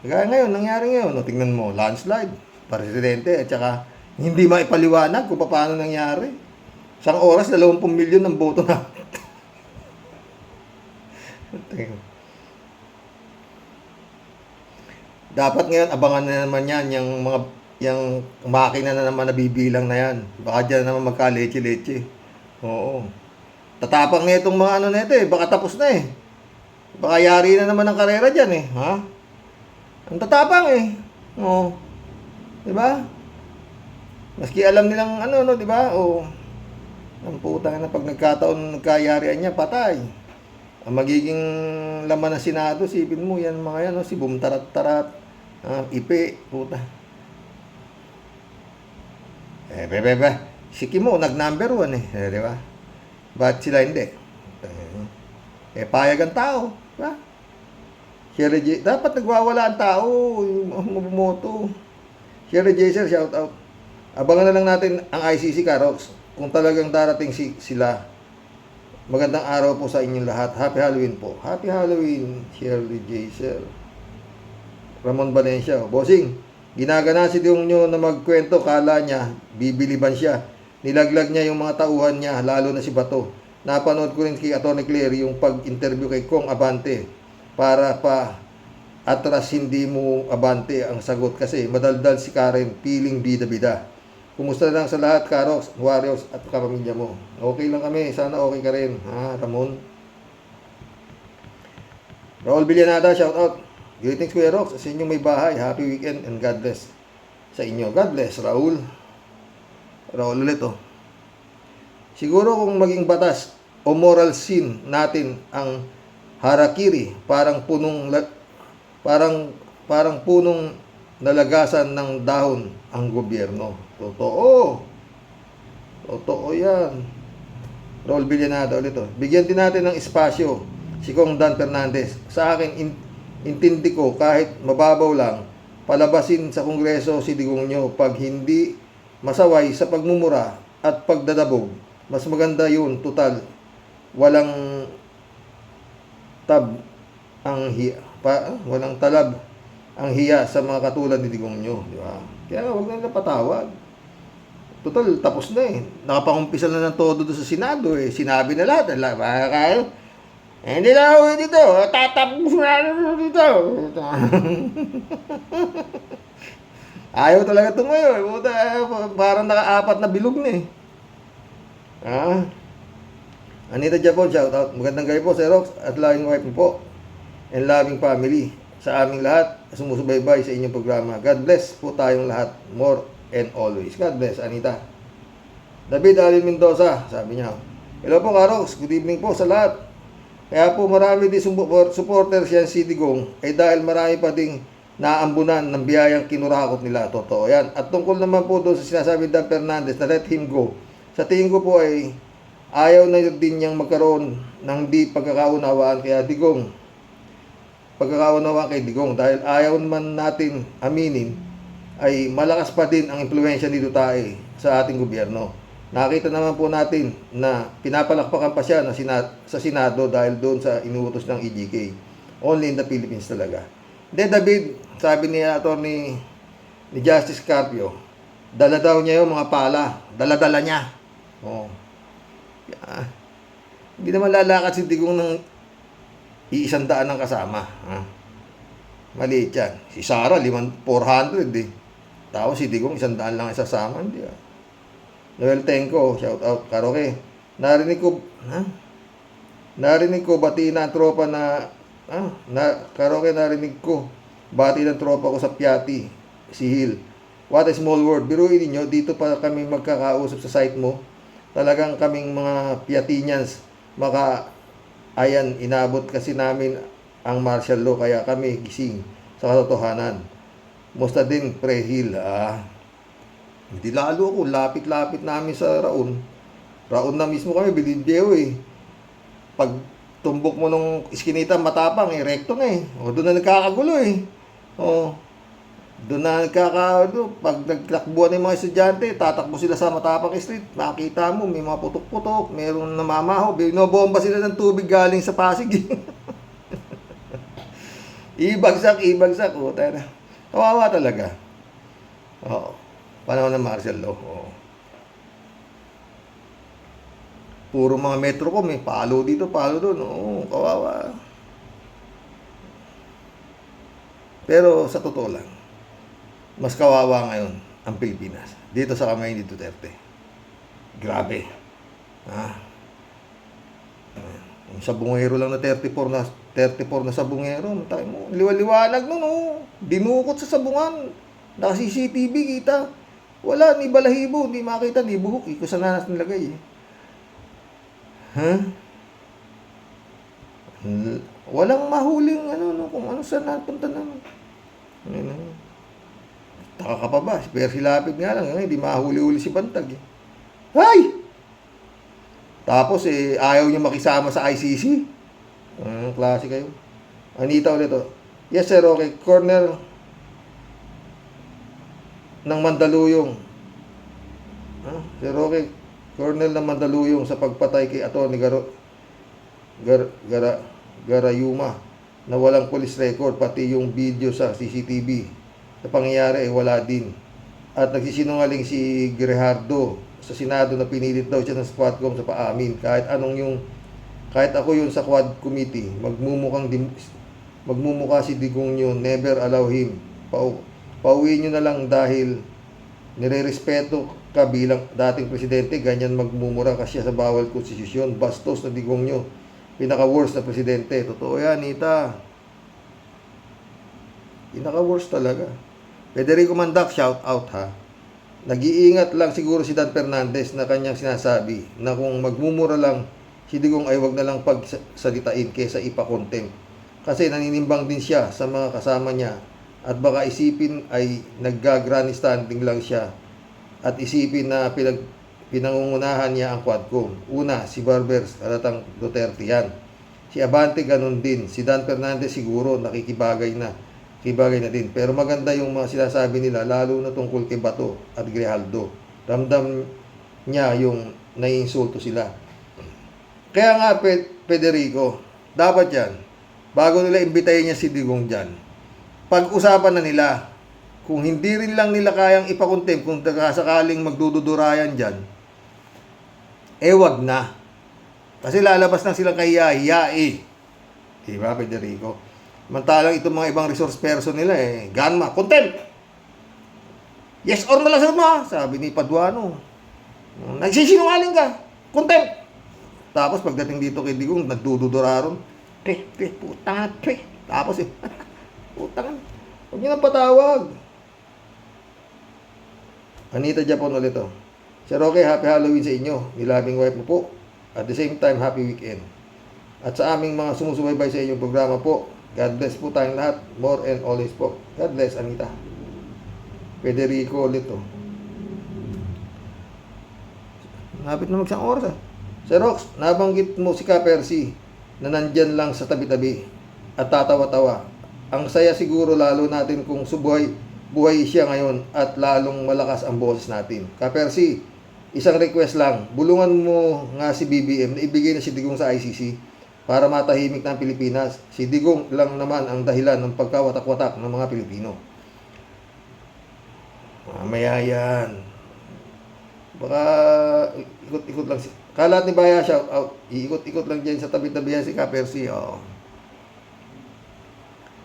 Kaya ngayon, nangyari ngayon. Tingnan mo, landslide, presidente, at saka hindi maipaliwanag kung paano nangyari. Isang oras, 20 milyon ng boto na. Dapat ngayon, abangan na naman yan, yung makina na naman nabibilang na yan. Baka dyan naman magka-leche-leche. Oo. Tatapang na itong mga na ito baka tapos na Baka yari na naman ang karera dyan ha? Ang tatapang Oo. Diba? Maski alam nilang diba? Oo. Ang putang na pag nagkataon nagkayarian niya, patay. Ang magiging laman ng Senado, sipin mo yan mga yan, si Bumtarat-tarat, Ipe, puta. Si Kimo, nag-number 1 di ba? Ba't sila hindi? Payag ang tao, di ba? Dapat nagwawala ang tao, yung mabumoto. Sherry Jaser, shout out. Abangan na lang natin ang ICC, Karox, kung talagang darating sila. Magandang araw po sa inyong lahat. Happy Halloween po. Happy Halloween, Shirley Jaser. Ramon Valencia, bossing, ginagana si Digong nyo na magkwento, kala niya, bibiliban siya. Nilaglag niya yung mga tauhan niya, lalo na si Bato. Napanood ko rin kay Atty. Claire yung pag-interview kay Kong Abante para pa atras hindi mo Abante ang sagot kasi madaldal si Karen, piling bida-bida. Kumusta lang sa lahat, Karox, Warriors at kapamilya mo? Okay lang kami, sana okay ka rin, Ramon? Raul Villanada, shout out. Greetings, Kuya Rox, sa inyong may bahay. Happy weekend and God bless sa inyo. God bless, Raul. Raul ulit, Siguro kung maging batas o moral sin natin ang harakiri, parang punong nalagasan ng dahon ang gobyerno. Totoo. Totoo yan. Raul Villanada ulit, Bigyan din natin ng espasyo si Kong Dan Fernandez. Sa akin, intindi ko kahit mababaw lang, palabasin sa Kongreso si Digong nyo pag hindi masaway sa pagmumura at pagdadabog. Mas maganda yun, total. Walang tab ang walang talab ang hiya sa mga katulad ni Digong nyo, di ba? Kaya huwag na nila patawag. Total, tapos na eh. Nakapangumpisa na ng todo doon sa Senado eh. Sinabi na lahat. Hindi na ako dito. Tatapos na dito. Ayaw talaga ito ngayon. Parang nakaapat na bilog na eh. Anita Japon, shout out. Magandang gabi po, Sir Rox, at loving wife mo po. And loving family. Sa aming lahat, sumusubaybay sa inyong programa. God bless po tayong lahat. More and always. God bless, Anita. David Alin Mendoza, sabi niya. Hello po, Karox. Good evening po sa lahat. Kaya po marami din supporters yan si Digong dahil marami pa ding naambunan ng biyayang kinurakot nila. Totoo yan. At tungkol naman po doon sa sinasabi Dan Fernandez na let him go. Sa tingin ko po ay ayaw na din niyang magkaroon ng di pagkakaunawaan kaya Digong. Pagkakaunawaan kay Digong dahil ayaw naman natin aminin ay malakas pa din ang impluwensya ni Duterte sa ating gobyerno. Nakita naman po natin na pinapalakpakan pa siya sa Senado dahil doon sa inuutos ng EJK. Only in the Philippines talaga. Then David, sabi ni Attorney ni Justice Carpio, dala daw niya yung mga pala. Dala-dala niya. Hindi naman lalakad si Digong ng iisandaan ng kasama. Maliit yan. Si Sara, 400 eh. Tapos si Digong, 100 lang isasama. Hindi ah. Noel Tenko, shout out. Karoke. Narinig ko, bati na ang tropa Karoke, narinig ko. Bati ng tropa ko sa Piati, si Hill. What a small world. Biruin ninyo, dito pa kami magkakausap sa site mo. Talagang kaming mga Piatinians, ayan, inabot kasi namin ang martial law, kaya kami gising sa katotohanan. Musta din, Pre Hill. Hindi lalo ako, lapit-lapit namin sa Raon. Raon na mismo kami, Bilibdeo eh. Pag tumbok mo nung iskinita, matapang eh, rekto na eh. Doon na nagkakagulo eh. Doon na pag nagtakbuhan ng mga estudyante, tatakbo sila sa Matapang Street, makita mo, may mga putok-putok, mayroong namamaho, binobomba sila ng tubig galing sa Pasig. Ibagsak. Kawawa talaga. Panahon ng martial law. Puro mga metro ko, may palo dito, palo doon. Kawawa. Pero sa totoo lang, mas kawawa ngayon ang Pilipinas. Dito sa kamay ni Duterte. Grabe. Yung sabungero lang na 34 na sabungero. Matay mo. Liwaliwanag nun. Dinukot sa sabungan. Naka-CCTV kita. Wala, ni balahibo, ni makita, ni buhok. Kung saan na nilagay eh. Walang mahuling kung ano saan napunta naman. Taka ka pa ba? Pero silapit nga lang, hindi mahuli-huli si Bantag eh. Hay! Tapos ayaw niya makisama sa ICC. Klase kayo. Anita ulit to. Yes sir, okay. Corner ng Mandaluyong. Sir okay. Cornel ng Mandaluyong sa pagpatay kay Atty. Garayuma na walang police record, pati yung video sa CCTV sa pangyayari ay wala din. At nagsisinungaling si Grijaldo sa Senado na pinilit daw siya ng Squadcom sa paamin. Kahit ako yun sa Quad Committee, magmumukha si Digong nyo, never allow him. Pauwi nyo na lang dahil nirerespeto ka bilang dating presidente, ganyan magmumura ka siya sa bawal konstitusyon. Bastos na Digong nyo. Pinaka-worst na presidente. Totoo yan, Nita. Pinaka-worst talaga. Federico Mandak, shout out ha. Nag-iingat lang siguro si Dan Fernandez na kanyang sinasabi na kung magmumura lang si Digong ay wag na lang pagsalitain kesa ipakontempt. Kasi naninimbang din siya sa mga kasama niya at baka isipin ay nagga-grandstanding lang siya at isipin na pinangungunahan niya ang Quadcom. Una, si Barbers, halatang Duterte yan. Si Abante ganun din. Si Dan Fernandez siguro nakikibagay na din. Pero maganda yung mga sinasabi nila, lalo na tungkol kay Bato at Grijaldo. Ramdam niya yung naiinsulto sila. Kaya nga, Federico, dapat yan. bago nila imbitahin niya si Digong dyan, pag-usapan na nila. Kung hindi rin lang nila kayang ipakontempt, kung sakaling magdududurayan dyan, wag na. Kasi lalabas na silang kahiya-hiya eh. Diba, Federico? Mantalang itong mga ibang resource person nila ganma, contempt! Yes or no lang sagot mo ha? Sabi ni Paduano. Nagsisinungaling ka, contempt! Tapos pagdating dito kay Digong, nagdududura ron. Putang na, Tapos putang na. Huwag niyo nang patawag. Anita Japon ulit to. Sir Roque, happy Halloween sa inyo. Nilabing wife mo po. At the same time, happy weekend. At sa aming mga sumusubaybay sa inyong programa po, God bless po tayong lahat. More and always po. God bless, Anita. Federico ulit to. Napit na magsang oras Sir Rox, nabanggit mo si Ka-Percy na nandyan lang sa tabi-tabi at tatawa-tawa. Ang saya siguro lalo natin kung buhay siya ngayon at lalong malakas ang boses natin. Ka-Percy, isang request lang. Bulungan mo nga si BBM na ibigay na si Digong sa ICC para matahimik ng Pilipinas. Si Digong lang naman ang dahilan ng pagkawatak-watak ng mga Pilipino. Mamaya yan. Baka ikot-ikot lang si... Kalat ni Baya, shout out. Iikot-ikot lang dyan sa tabi-tabi yan si Ka-Percy.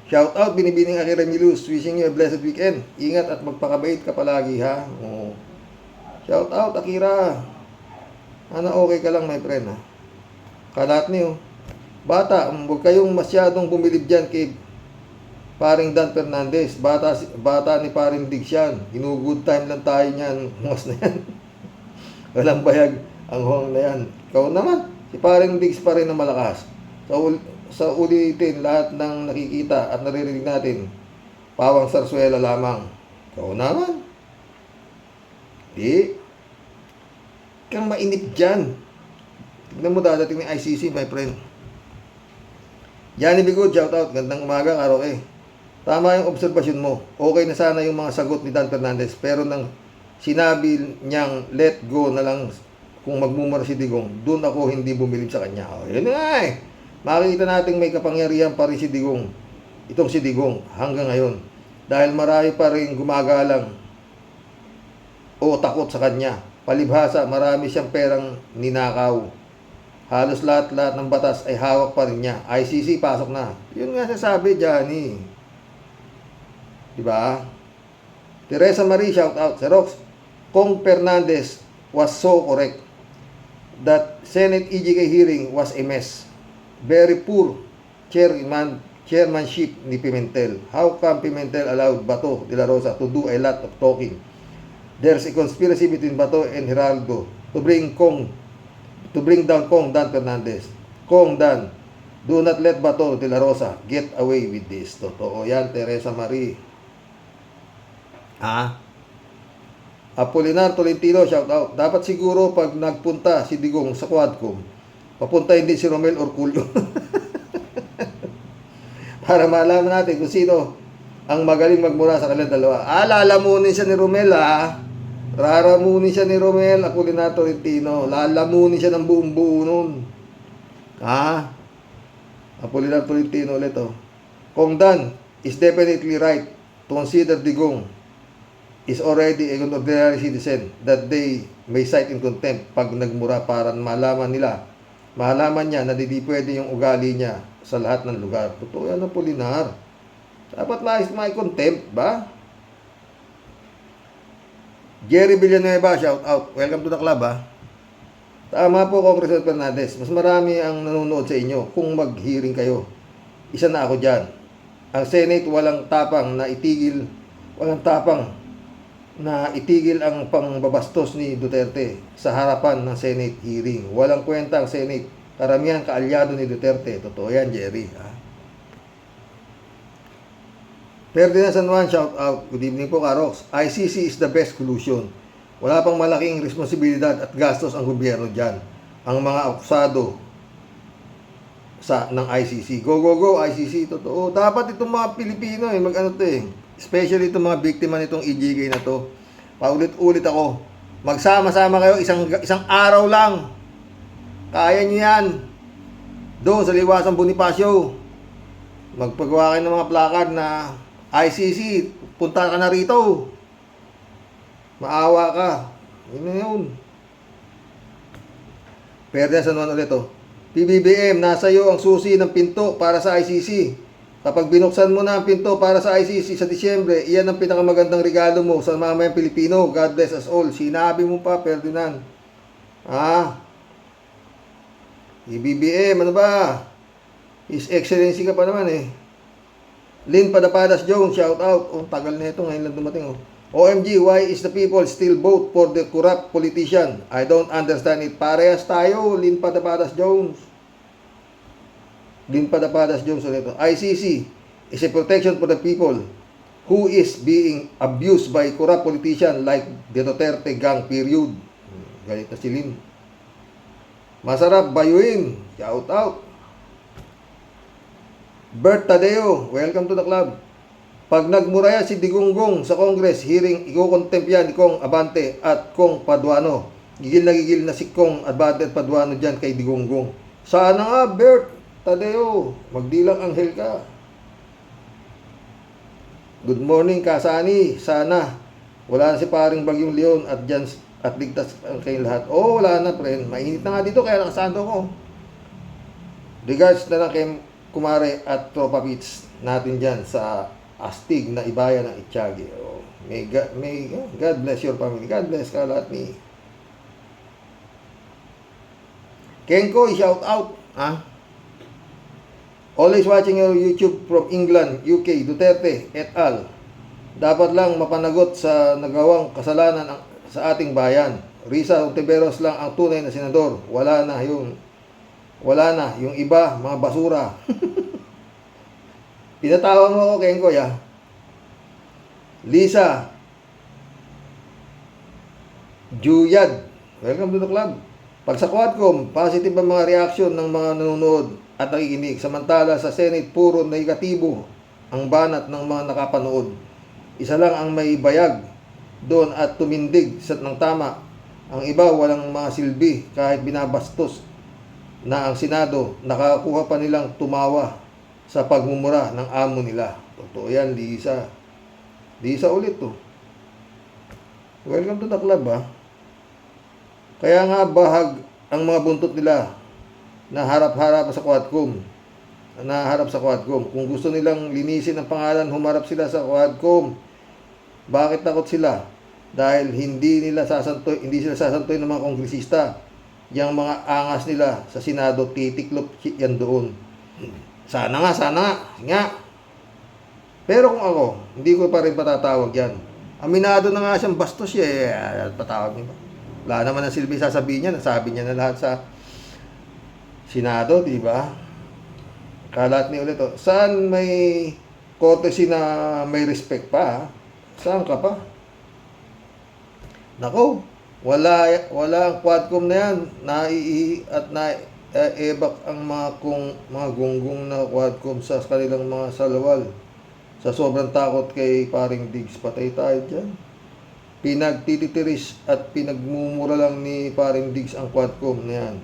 Shout out, Binibining Akira Milus. Wishing you a blessed weekend. Ingat at magpakabait ka palagi, ha? Shout out, Akira. Ana, okay ka lang, my friend, ha? Kalat niyo. Bata, huwag kayong masyadong bumilib dyan kay Paring Dan Fernandez. Bata ni Paring Diggs yan. Good time lang tayo niyan. Mas na yan. Walang bayag ang huwang na yan. Ikaw naman, si Paring Diggs pa rin na malakas. Sa ulitin lahat ng nakikita at naririnig natin, pawang sarsuela lamang. Ikaw naman. Di. Kang mainip dyan. Tignan mo dadating ng ICC, my friend. Johnny Bigot, shout out. Gandang umaga, Karoke. Tama yung obserbasyon mo. Okay na sana yung mga sagot ni Dan Fernandez, pero nang sinabi niyang let go na lang kung magmumura si Digong, doon ako hindi bumilib sa kanya. Yun nga Makikita natin may kapangyarihan pa rin si Digong. Itong si Digong hanggang ngayon. Dahil marami pa rin gumagalang o takot sa kanya. Palibhasa, marami siyang perang ninakaw. Halos lahat-lahat ng batas ay hawak pa rin niya. ICC, pasok na. Yun nga sasabi, Johnny. Diba? Teresa Marie, shout out. Sir Rox, Kong Fernandez was so correct. That Senate EJK hearing was a mess. Very poor chairmanship ni Pimentel. How come Pimentel allowed Bato de la Rosa to do a lot of talking? There's a conspiracy between Bato and Geraldo to bring down Kong Dan Fernandez. Kong Dan, do not let Bato de la Rosa get away with this. Totoo yan, Teresa Marie. Apolinar Tolentino, shout out. Dapat siguro pag nagpunta si Digong sa Quadcom, papuntahin din si Romel Orculio. Para malaman natin kung sino ang magaling magmura sa kanilang dalawa. Lalamunin siya ni Romel, Raramunin siya ni Romel, Apolinar Tolentino. Lalamunin siya ng buong buo nun. Apolinar Tolentino ulit, Kong Dan is definitely right to consider Digong is already an ordinary citizen that they may cite in contempt pag nagmura para malaman niya na hindi pwede yung ugali niya sa lahat ng lugar. Totoo yan ang Polinar. Dapat may contempt ba? Jerry Villanueva, shout out. Welcome to the club, Tama po, Congressman Fernandez. Mas marami ang nanonood sa inyo kung mag-hearing kayo. Isa na ako dyan. Ang Senate walang tapang na itigil ang pangbabastos ni Duterte sa harapan ng Senate hearing. Walang kwenta ang Senate. Karamihan kaalyado ni Duterte. Totoo yan, Jerry. Ferdinand San Juan, shout out. Good evening po, Karox. ICC is the best solution. Wala pang malaking responsibilidad at gastos ang gobyerno dyan. Ang mga akusado ng ICC. Go, go, go, ICC. Totoo. Dapat itong mga Pilipino, especially itong mga biktima nitong EJK na to. Paulit-ulit ako. Magsama-sama kayo isang araw lang. Kaya nyo yan. Doon sa Liwasang Bonifacio. Magpagawa kayo ng mga placard na ICC, punta ka na rito. Maawa ka. Yun na yun. Pero sa naman ulit oh. PBBM, nasa iyo ang susi ng pinto para sa ICC. Kapag binuksan mo na ang pinto para sa ICC sa Disyembre, iyan ang pinakamagandang regalo mo sa mamayang Pilipino. God bless us all. Sinabi mo pa, Ferdinand. PBBM, ano ba? His Excellency ka pa naman eh. Lynn Padapadas Jones, shout out. Oh, tagal na ito, ngayon lang dumating oh. OMG, why is the people still vote for the corrupt politician? I don't understand it. Parehas tayo, Lynn Padapadas Jones. Lynn Padapadas Jones ulit. ICC is a protection for the people who is being abused by corrupt politician like the Duterte gang period. Galit na si Lynn. Masarap bayuin. Shout out. Bert Tadeo, welcome to the club. Pag nagmuraya si Digonggong sa Congress hearing, iko-contempt yan ni Kong Abante at Kong Paduano. Gigil na si Kong Abante at Paduano dyan kay Digonggong. Sana nga, Bert Tadeo, magdilang anghel ka. Good morning, Kasani. Sana wala na si paring Bagyong Leon at dyan at ligtas ang kayong lahat. Oh, wala na, friend. Mainit na nga dito kaya nakasando ko. Regards na lang kay Kumare at Tropa Pits natin dyan sa astig na ibayan ng Itiyagi. Oh, may God bless your family. God bless ka lahat ni Kenko, shout out. Always watching your YouTube from England, UK, Duterte et al. Dapat lang mapanagot sa nagawang kasalanan sa ating bayan. Risa Ontiveros lang ang tunay na senador. Wala na yung iba, mga basura. Pinatawan mo ako, Kenko, ya. Lisa Juyad, welcome to the club. Pag sa Quadcom, positive ang mga reaksyon ng mga nanonood at nakikinig. Samantala sa Senate, puro negatibo ang banat ng mga nakapanood. Isa lang ang may bayag doon at tumindig ng tama. Ang iba walang mga silbi kahit binabastos na ang Senado, nakakuha pa nilang tumawa sa pagmumura ng amo nila. Totoo yan, Lisa. Lisa ulit to. Welcome to the club, ha. Kaya nga bahag ang mga buntot nila na harap-harap sa Quadcom. Kung gusto nilang linisin ang pangalan, humarap sila sa Quadcom. Bakit takot sila? Dahil hindi sila sasantoy ng mga kongresista. Yang mga angas nila sa Senado, titiklop yan doon. Sana nga. Pero kung ako, hindi ko pa rin patatawag yan. Aminado na nga siyang bastos siya. Patawag niya ba? Wala naman ang silbi sasabihin niya. Nasabi niya na lahat sa Senado, di ba? Kalat ni ulit. Saan may courtesy na may respect pa? Saan ka pa? Nako, wala ang Quadcom na yan. Ebak ang mga gunggong na Quadcom sa kanilang mga salawal. Sa sobrang takot kay paring Diggs, patay tayo dyan. Pinagtititiris at pinagmumura lang ni paring Diggs ang Quadcom na yan.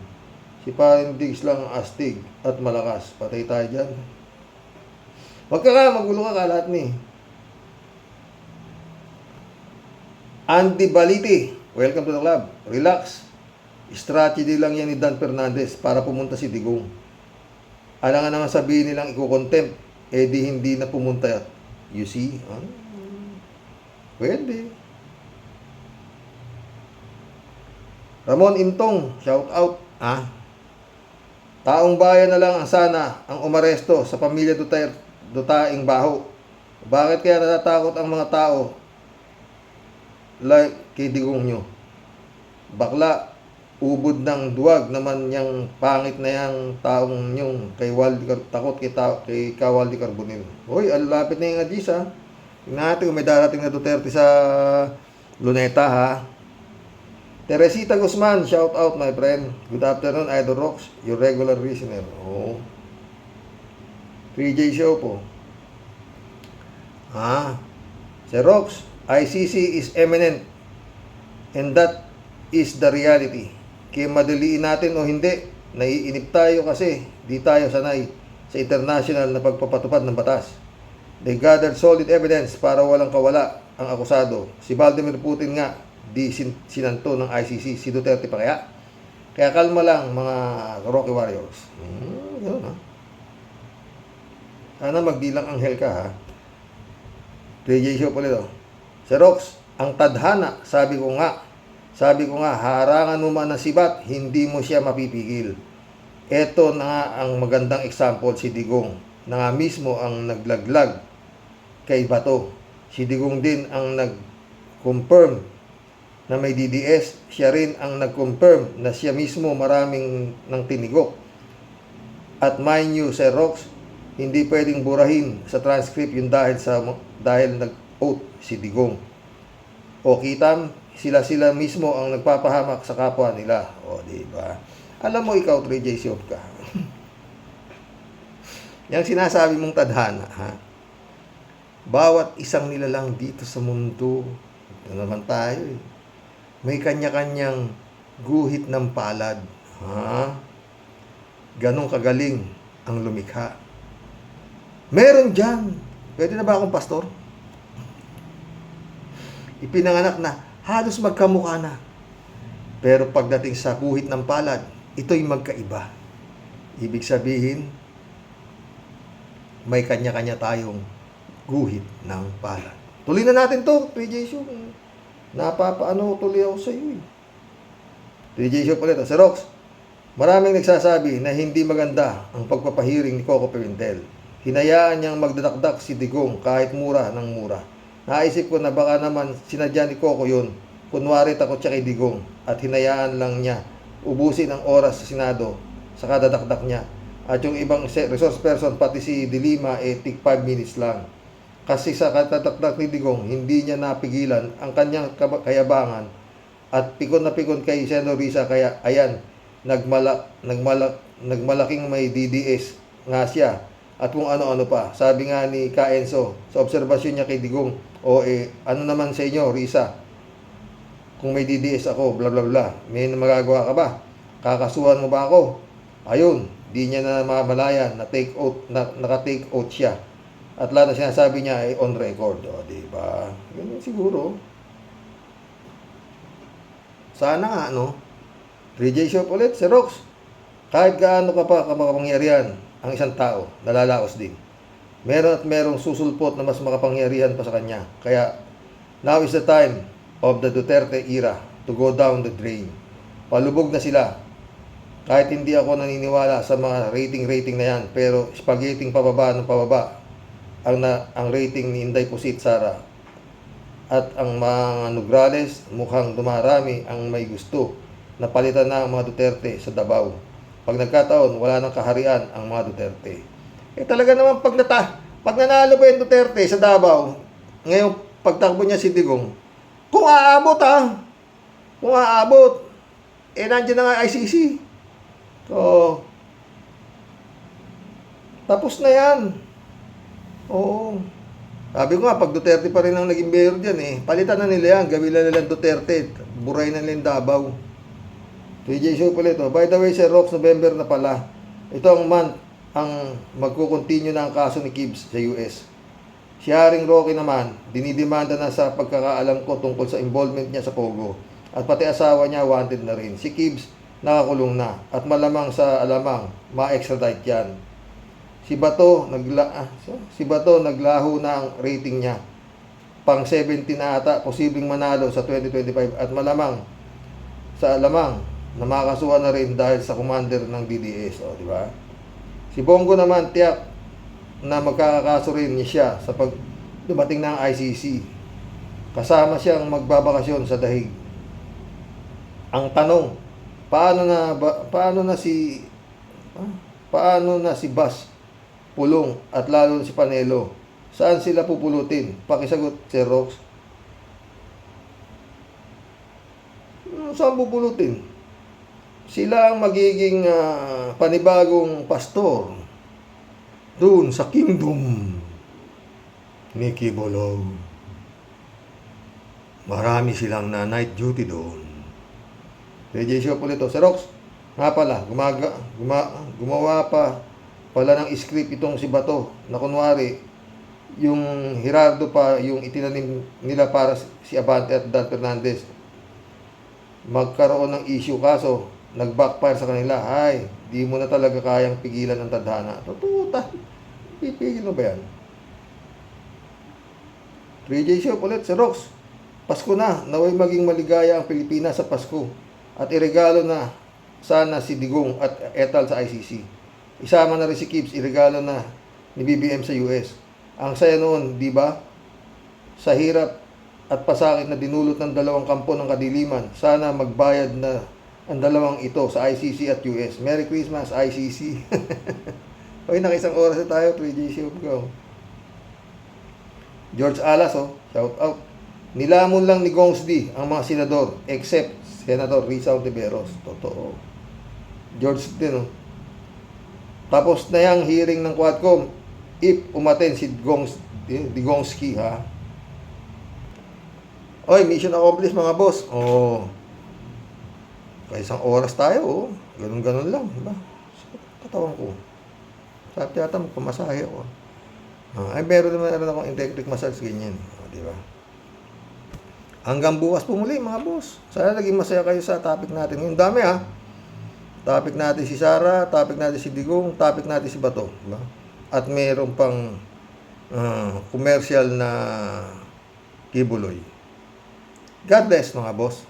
Si paring Diggs lang ang astig at malakas. Patay tayo dyan. Huwag ka nga, magulo ka lahat ni. Andy Baliti, welcome to the club. Relax. Strategy lang yan ni Dan Fernandez para pumunta si Digong. Alangan naman sabihin nilang iko-contempt, di hindi na pumunta. You see? Pwede. Ramon Intong, shout out. Taong bayan na lang ang sana ang umaresto sa pamilya Dutaing Baho. Bakit kaya natatakot ang mga tao like kay Digong nyo? Bakla, ubod ng duwag naman yung pangit na yung taong nyong kay takot kay Kawaldi Carbonell. Hoy, alapit na yung Adjis, ha. Tingnan natin kung may darating na Duterte sa Luneta, ha. Teresita Guzman, shout out my friend. Good afternoon, Idol Rocks, your regular listener. 3J show po. Sir Rocks, ICC is eminent and that is the reality. Kaya madaliin natin o hindi, naiinip tayo kasi di tayo sanay. sa international na pagpapatupad ng batas. They gathered solid evidence para walang kawala ang akusado. Si Vladimir Putin nga, di sinanto ng ICC. Si Duterte pa kaya? Kaya kalma lang mga Rocky Warriors. Yun, ha? Sana magdilang anghel ka, ha? DJ Show ulit, oh. Sir Rox, ang tadhana, sabi ko nga, harangan mo man ng sibat, hindi mo siya mapipigil. Ito na nga ang magandang example, si Digong, na nga mismo ang naglaglag kay Bato. Si Digong din ang nag-confirm na may DDS. Siya rin ang nag-confirm na siya mismo maraming ng tinigok. At mind you, Sir Rox, hindi pwedeng burahin sa transcript yung dahil nag-oath si Digong. O kitam, sila mismo ang nagpapahamak sa kapwa nila. O, diba? Alam mo ikaw, 3J Shop ka. Yang sinasabi mong tadhana, ha? Bawat isang nilalang dito sa mundo, ito naman tayo, eh. May kanya-kanyang guhit ng palad. Ha? Ganong kagaling ang lumikha. Meron dyan. Pwede na ba akong pastor? Ipinanganak na halos magkamukha na. Pero pagdating sa guhit ng palad, ito'y magkaiba. Ibig sabihin, may kanya-kanya tayong guhit ng palad. Tuloy na natin to, 3J Show. Napapaano tuloy ako sa iyo. 3J Show ulit. Sir Rox, maraming nagsasabi na hindi maganda ang pagpapahiring ni Coco Pimentel. Hinayaan niyang magdadakdak si Digong kahit mura ng mura. Naisip ko na baka naman sinadya ni Coco yun. Kunwari takot siya kay Digong at hinayaan lang niya ubusin ang oras sa Senado sa kadadakdak niya. At yung ibang resource person, pati si Dilima, tig 5 minutes lang. Kasi sa kadadakdak ni Digong, hindi niya napigilan ang kanyang kayabangan at pikon na pikon kay Senador Risa. Kaya ayan, nagmalaking may DDS nga siya at kung ano-ano pa. Sabi nga ni Ka Enzo sa obserbasyon niya kay Digong, ano naman sa inyo, Risa? Kung may DDS ako, bla bla bla, may magagawa ka ba? Kakasuhan mo ba ako? Ayun, di niya na mamalayan na naka-take out siya. At lahat na sinasabi niya ay on record. O, diba? Ganyan siguro. Sana nga, no? 3J Shop ulit, Sir Rox. Kahit gaano ka pa makapangyarihan ang isang tao, nalalaos din. Meron at merong susulpot na mas makapangyarihan pa sa kanya. Kaya, now is the time of the Duterte era to go down the drain. Palubog na sila. Kahit hindi ako naniniwala sa mga rating na yan, pero spaghetti pababa ng pababa ang rating ni Inday Pusit Sara. At ang mga Nograles, mukhang dumarami ang may gusto na palitan na ang mga Duterte sa Davao. Pag nagkataon, wala nang kaharian ang mga Duterte. Talaga naman pag nanalo pa yung Duterte sa Davao, ngayong pagtakbo niya si Digong, kung aabot, nandiyan na nga ICC. So, tapos na yan. Oo. Sabi ko nga, pag Duterte pa rin ang naging mayor dyan, palitan na nila yan, gawin na nilang Duterte, buray na nilang Davao. 3J Show ulit. By the way, Sir Rox, November na pala. Ito ang month ang magkukontinue na ang kaso ni Gibbs sa US. Si Haring Roque naman, dinidemanda na sa pagkakaalam ko tungkol sa involvement niya sa Pogo. At pati asawa niya wanted na rin. Si Gibbs nakakulong na at malamang sa alamang ma-extradite yan. Si Bato naglaho na ang rating niya. Pang 17 na ata, posibleng manalo sa 2025 at malamang sa alamang na makakasuhan na rin dahil sa commander ng DDS. O, di ba? Si Bongo naman tiyak na magkakakaso rin niya siya sa pag dumating ng ICC. Kasama siyang magbabakasyon sa dahig. Ang tanong, paano na si Bas Pulong at lalo si Panelo? Saan sila pupulutin? Pakisagot, Sir Rox. Saan pupulutin? Sila ang magiging panibagong pastor doon sa kingdom ni Kibolog. Marami silang na night duty doon. DJ Show po nito. Sir Rox, nga pala, gumawa pa pala ng script itong si Bato na kunwari yung Gerardo pa yung itinanim nila para si Abante at Dan Fernandez magkaroon ng issue, kaso nag-backfire sa kanila. Ay, di mo na talaga kayang pigilan ang tadhana. Totoo ta. Pipigil mo ba yan? 3J Show ulit si Rox. Pasko na, naway maging maligaya ang Pilipinas sa Pasko at iregalo na sana si Digong at Etal sa ICC. Isama na rin si Kips, iregalo na ni BBM sa US. Ang saya noon, di ba? Sa hirap at pasakit na dinulot ng dalawang kampo ng kadiliman, sana magbayad na ang dalawang ito sa ICC at US. Merry Christmas, ICC. Hoy, nakisang oras na tayo, 3J Show ko. George Alas, shout out. Nilamon lang ni Gongs D ang mga senador, except Senator Risa Ontiveros. Totoo. George din, Tapos na yung hearing ng Quadcom, if umaten si Digongski, ha? Oy, mission accomplished mga boss. Kaya isang oras tayo, ganun-ganun lang, diba? Katawan ko. Sabi yata magpamasahe ako. Ay, meron naman akong electric massage, ganyan. Diba? Hanggang bukas po muli mga boss. Sana naging masaya kayo sa topic natin. Yung dami, ha? Topic natin si Sara, topic natin si Digong, topic natin si Bato. Diba? At mayroon pang commercial na Kibuloy. God bless mga boss.